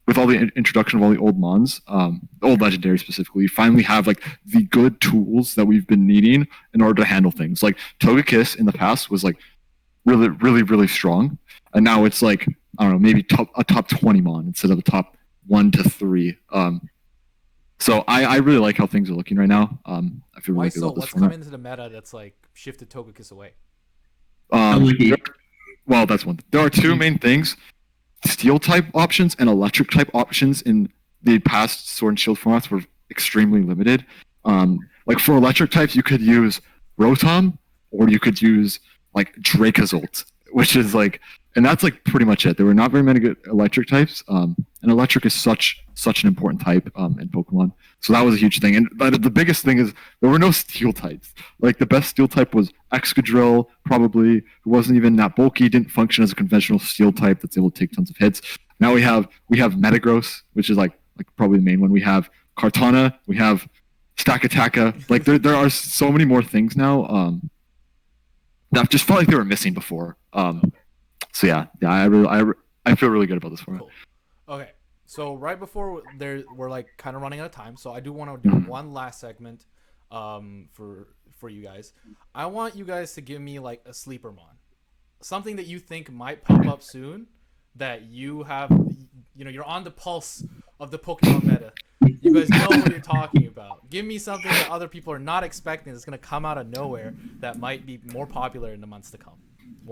with all the introduction of all the old mons, the old legendaries specifically, you finally have like the good tools that we've been needing in order to handle things. Like Togekiss in the past was like really, really, really strong. And now it's like, I don't know, maybe a top 20 mon instead of a top 1 to 3. So I really like how things are looking right now. I feel really good about this what's format. coming into the meta that's like shifted Togekiss away? Well, that's one. There are two main things: Steel type options and Electric type options in the past Sword and Shield formats were extremely limited. Like for Electric types, you could use Rotom or you could use like Dracozolt, which is like, and that's like pretty much it. There were not very many good Electric types, and Electric is such an important type in Pokemon. So that was a huge thing. And the biggest thing is there were no Steel types. Like the best Steel type was Excadrill, probably, who wasn't even that bulky, didn't function as a conventional Steel type that's able to take tons of hits. Now we have Metagross, which is like probably the main one. We have Kartana, we have Stakataka. Like there are so many more things now that I just felt like they were missing before. So yeah, I feel really good about this format. Cool. Okay, so right before we're like kind of running out of time, so I do want to do one last segment for you guys. I want you guys to give me like a sleeper mon, something that you think might pop up soon, that you have, you're on the pulse of the Pokemon meta. You guys know what you're talking about. Give me something that other people are not expecting that's going to come out of nowhere that might be more popular in the months to come.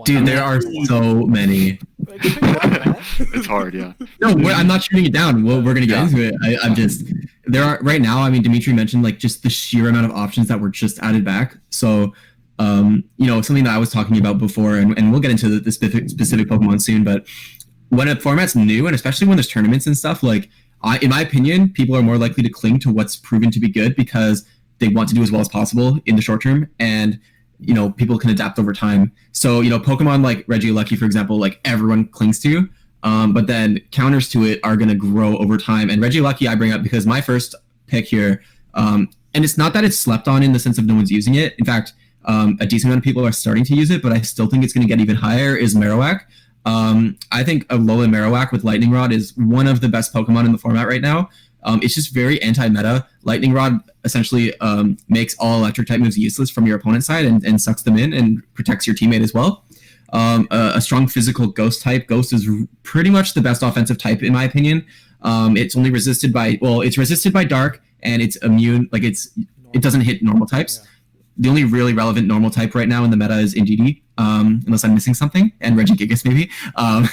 Dude, there are so many. It's hard, yeah. No, I'm not shooting it down. We're gonna get into it. I'm just there are right now. I mean, Dimitri mentioned like just the sheer amount of options that were just added back. So, something that I was talking about before, and we'll get into the specific Pokemon soon. But when a format's new, and especially when there's tournaments and stuff, like in my opinion, people are more likely to cling to what's proven to be good because they want to do as well as possible in the short term, and people can adapt over time. So Pokemon like Regieleki, for example, like everyone clings to, but then counters to it are going to grow over time. And Regieleki I bring up because my first pick here, and it's not that it's slept on in the sense of no one's using it. In fact, a decent amount of people are starting to use it, but I still think it's going to get even higher, is Marowak. I think Alolan Marowak with Lightning Rod is one of the best Pokemon in the format right now. It's just very anti-meta. Lightning Rod essentially makes all electric type moves useless from your opponent's side and sucks them in and protects your teammate as well. A strong physical Ghost type. Ghost is pretty much the best offensive type in my opinion. It's only resisted by Dark, and it's immune. Like it doesn't hit normal types. Yeah. The only really relevant normal type right now in the meta is Indeedee, unless I'm missing something, and Regigigas maybe. I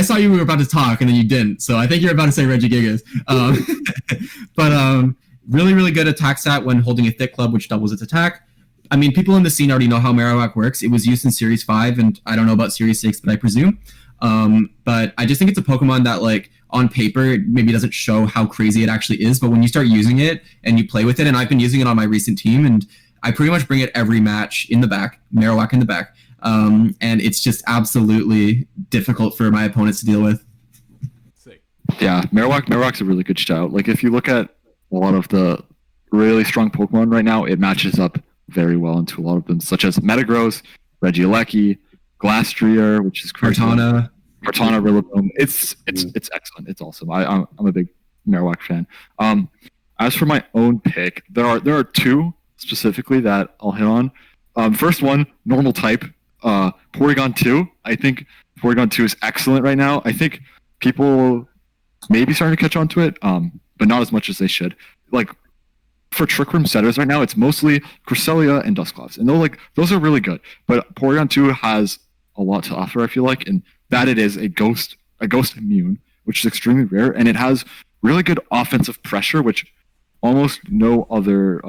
saw you were about to talk and then you didn't, so I think you're about to say Regigigas. But really, really good attack stat when holding a Thick Club, which doubles its attack. I mean, people in the scene already know how Marowak works. It was used in Series 5, and I don't know about Series 6, but I presume. But I just think it's a Pokemon that, like, on paper, maybe doesn't show how crazy it actually is, but when you start using it and you play with it, and I've been using it on my recent team, and I pretty much bring it every match in the back, Marowak in the back, and it's just absolutely difficult for my opponents to deal with. Sick. Yeah, Marowak's a really good shout. Like, if you look at a lot of the really strong Pokemon right now, it matches up very well into a lot of them, such as Metagross, Regieleki, Glastrier, which is crazy. Kartana, Rillaboom. It's excellent. It's awesome. I'm a big Marowak fan. As for my own pick, there are two specifically that I'll hit on. First one, normal type, Porygon 2. I think Porygon 2 is excellent right now. I think people may be starting to catch on to it, but not as much as they should. Like, for Trick Room setters right now, it's mostly Cresselia and Dusclops, and those are really good. But Porygon 2 has a lot to offer, I feel like, and that it is a ghost immune, which is extremely rare, and it has really good offensive pressure, which almost no other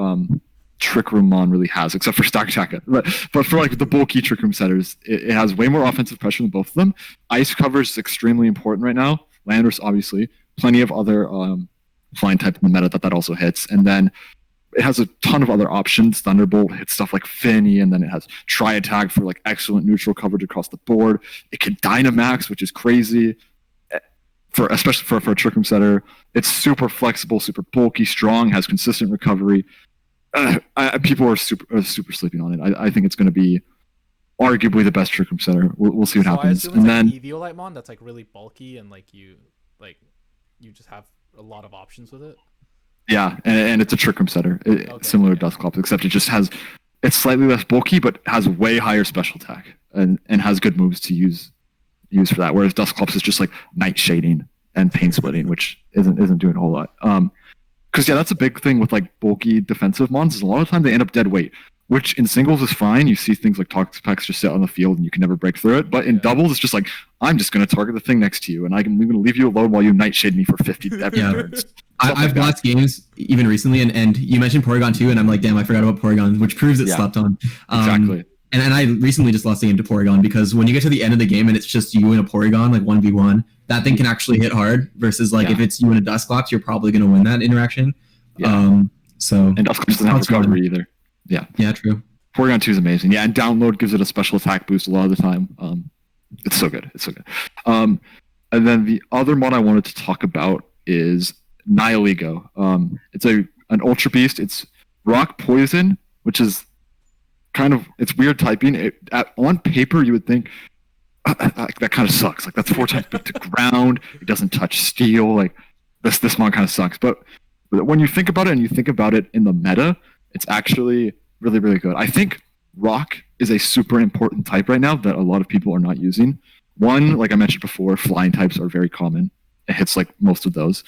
Trick Room mon really has, except for Stakataka. But for like the bulky Trick Room setters, it has way more offensive pressure than both of them. Ice cover is extremely important right now. Landorus, obviously. Plenty of other flying type in the meta that also hits. And then it has a ton of other options. Thunderbolt hits stuff like Finny, and then it has Tri-Attack for like excellent neutral coverage across the board. It can Dynamax, which is crazy, especially for a Trick Room setter. It's super flexible, super bulky, strong, has consistent recovery. People are super sleeping on it. I think it's going to be arguably the best Trick Room setter. We'll see what happens. I assume it's like Eviolite mon that's like really bulky and like you just have a lot of options with it. Yeah, and it's a Trick Room setter, similar to Dusclops, except it's slightly less bulky, but has way higher special attack and has good moves to use for that. Whereas Dusclops is just like Night Shading and Pain Splitting, which isn't doing a whole lot. Because that's a big thing with like bulky defensive mons. Is a lot of time they end up dead weight, which in singles is fine. You see things like Toxapex just sit on the field and you can never break through it. But in doubles, it's just like, I'm just going to target the thing next to you, and I'm going to leave you alone while you Nightshade me for 50 turns. I've lost games even recently, and you mentioned Porygon 2, and I'm like, damn, I forgot about Porygon, which proves it slept on. Exactly. And I recently just lost a game to Porygon because when you get to the end of the game and it's just you and a Porygon, like 1v1, that thing can actually hit hard versus like if it's you and a Dusclops, you're probably going to win that interaction. Yeah. And Dusclops doesn't have recovery either. Yeah. Yeah, true. Porygon 2 is amazing. Yeah, and Download gives it a special attack boost a lot of the time. It's so good. And then the other mod I wanted to talk about is Nihilego. It's an Ultra Beast. It's Rock Poison, which is it's weird typing. On paper, you would think that kind of sucks. Like, that's 4 times to ground. It doesn't touch steel. Like, this mod kind of sucks. But when you think about it and you think about it in the meta, it's actually really, really good. I think Rock is a super important type right now that a lot of people are not using. One, like I mentioned before, flying types are very common. It hits like most of those.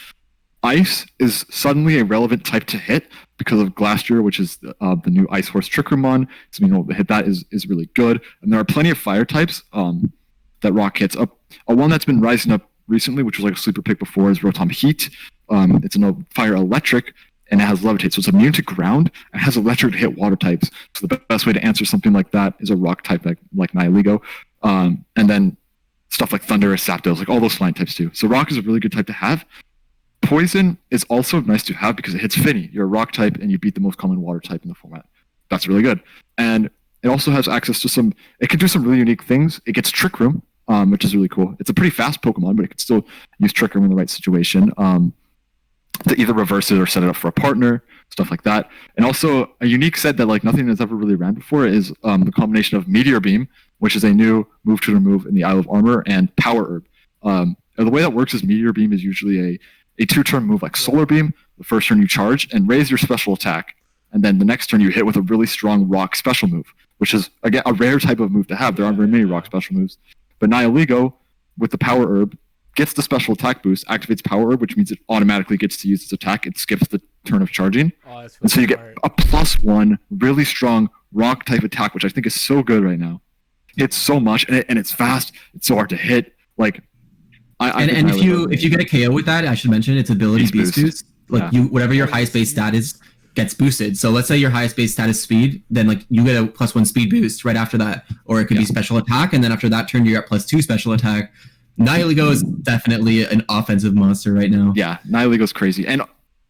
Ice is suddenly a relevant type to hit because of Glastrier, which is the new Ice Horse Trick Room mon. So to hit that is really good. And there are plenty of fire types that Rock hits. A one that's been rising up recently, which was like a sleeper pick before, is Rotom Heat. It's a fire electric, and it has levitate, so it's immune to ground and has electric to hit water types. So the best way to answer something like that is a rock type like Nihilego. And then stuff like Thunder, Zapdos, like all those flying types too. So Rock is a really good type to have. Poison is also nice to have because it hits Finny. You're a Rock type and you beat the most common Water type in the format. That's really good. And it also has access to it can do some really unique things. It gets Trick Room, which is really cool. It's a pretty fast Pokemon, but it can still use Trick Room in the right situation. To either reverse it or set it up for a partner, stuff like that. And also a unique set that like nothing has ever really ran before is the combination of Meteor Beam, which is a new move to remove in the Isle of Armor, and Power Herb. The way that works is Meteor Beam is usually a 2-turn move like Solar Beam. The first turn you charge and raise your special attack, and then the next turn you hit with a really strong Rock special move, which is again a rare type of move to have. There aren't very many Rock special moves. But Nihilego with the Power Herb gets the special attack boost, activates Power Herb, which means it automatically gets to use its attack. It skips the turn of charging. And so you get a +1 really strong Rock type attack, which I think is so good right now. Hits so much, and it's fast. It's so hard to hit. Like, and if you get a KO with that, I should mention its ability beast boost. Like whatever your highest base stat is gets boosted. So let's say your highest base stat is speed, then like you get a +1 speed boost right after that, or it could be special attack, and then after that turn you get +2 special attack. Nihilego is definitely an offensive monster right now. Yeah, Nihilego's crazy. And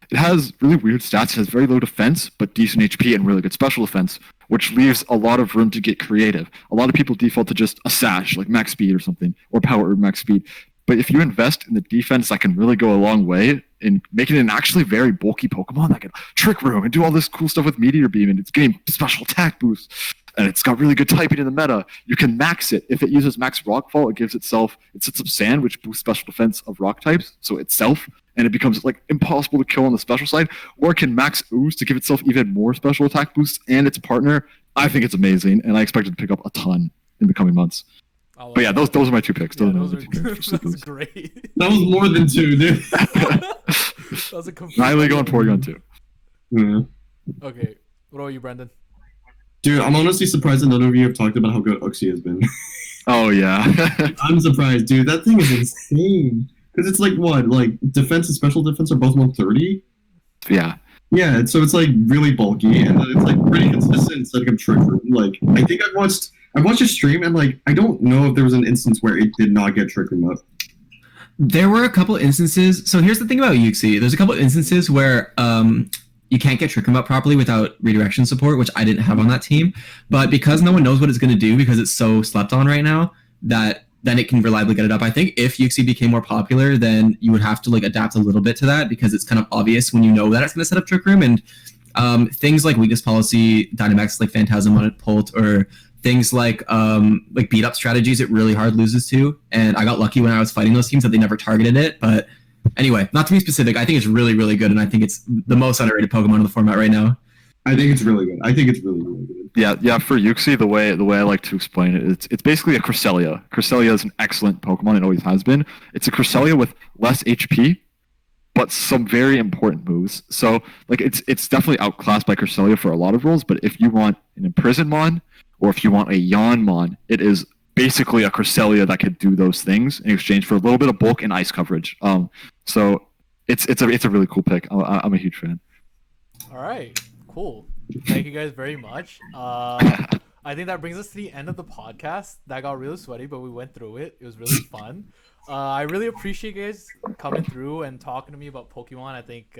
it has really weird stats. It has very low defense, but decent HP and really good special defense, which leaves a lot of room to get creative. A lot of people default to just a Sash, like max speed or something, or Power Herb max speed. But if you invest in the defense, that can really go a long way in making it an actually very bulky Pokemon that can Trick Room and do all this cool stuff with Meteor Beam, and it's getting special attack boosts. And it's got really good typing in the meta. You can max it. If it uses max Rockfall, it sets up Sand, which boosts special defense of Rock types, so itself, and it becomes like impossible to kill on the special side. Or it can max Ooze to give itself even more special attack boosts and its partner. I think it's amazing, and I expect it to pick up a ton in the coming months. But yeah, those are my 2 picks. Those are that's great. That was more than 2, dude. That was a complete. Nihilego and Porygon too. Yeah. Okay, what about you, Brendan? Dude, I'm honestly surprised that none of you have talked about how good Uxie has been. Oh yeah. I'm surprised, dude. That thing is insane. Because it's like what? Like defense and special defense are both 130? Yeah. Yeah, so it's like really bulky and it's like pretty consistent setting up Trick Room. Like I think I watched a stream and like I don't know if there was an instance where it did not get Trick Room up. There were a couple instances. So here's the thing about Uxie. There's a couple instances where you can't get Trick Room up properly without redirection support, which I didn't have on that team. But because no one knows what it's going to do because it's so slept on right now, that then it can reliably get it up. I think if Uxie became more popular, then you would have to like adapt a little bit to that because it's kind of obvious when you know that it's going to set up Trick Room. And things like weakness policy, Dynamax like Phantasm on it, Pult, or things like beat up strategies, it really hard loses to. And I got lucky when I was fighting those teams that they never targeted it. But anyway, not to be specific, I think it's really, really good, and I think it's the most underrated Pokemon in the format right now. I think it's really good. Really good. Yeah. For Uxie, the way I like to explain it, it's basically a Cresselia. Cresselia is an excellent Pokemon. It always has been. It's a Cresselia with less HP, but some very important moves. So like it's definitely outclassed by Cresselia for a lot of roles. But if you want an Imprisonmon or if you want a Yawnmon, it is basically a Cresselia that could do those things in exchange for a little bit of bulk and ice coverage. So it's a really cool pick. I'm a huge fan. All right, cool. Thank you guys very much. I think that brings us to the end of the podcast. That got really sweaty, but we went through it. It was really fun. I really appreciate you guys coming through and talking to me about Pokemon. I think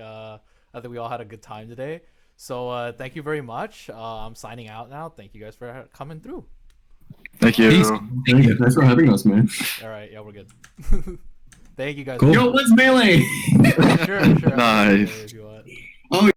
we all had a good time today. So thank you very much. I'm signing out now. Thank you guys for coming through. Thank you. Peace. Thank you. Thanks for having us, man. All right, yeah, we're good. Thank you guys. Cool. Yo, let's melee. Sure. Nice. If you want.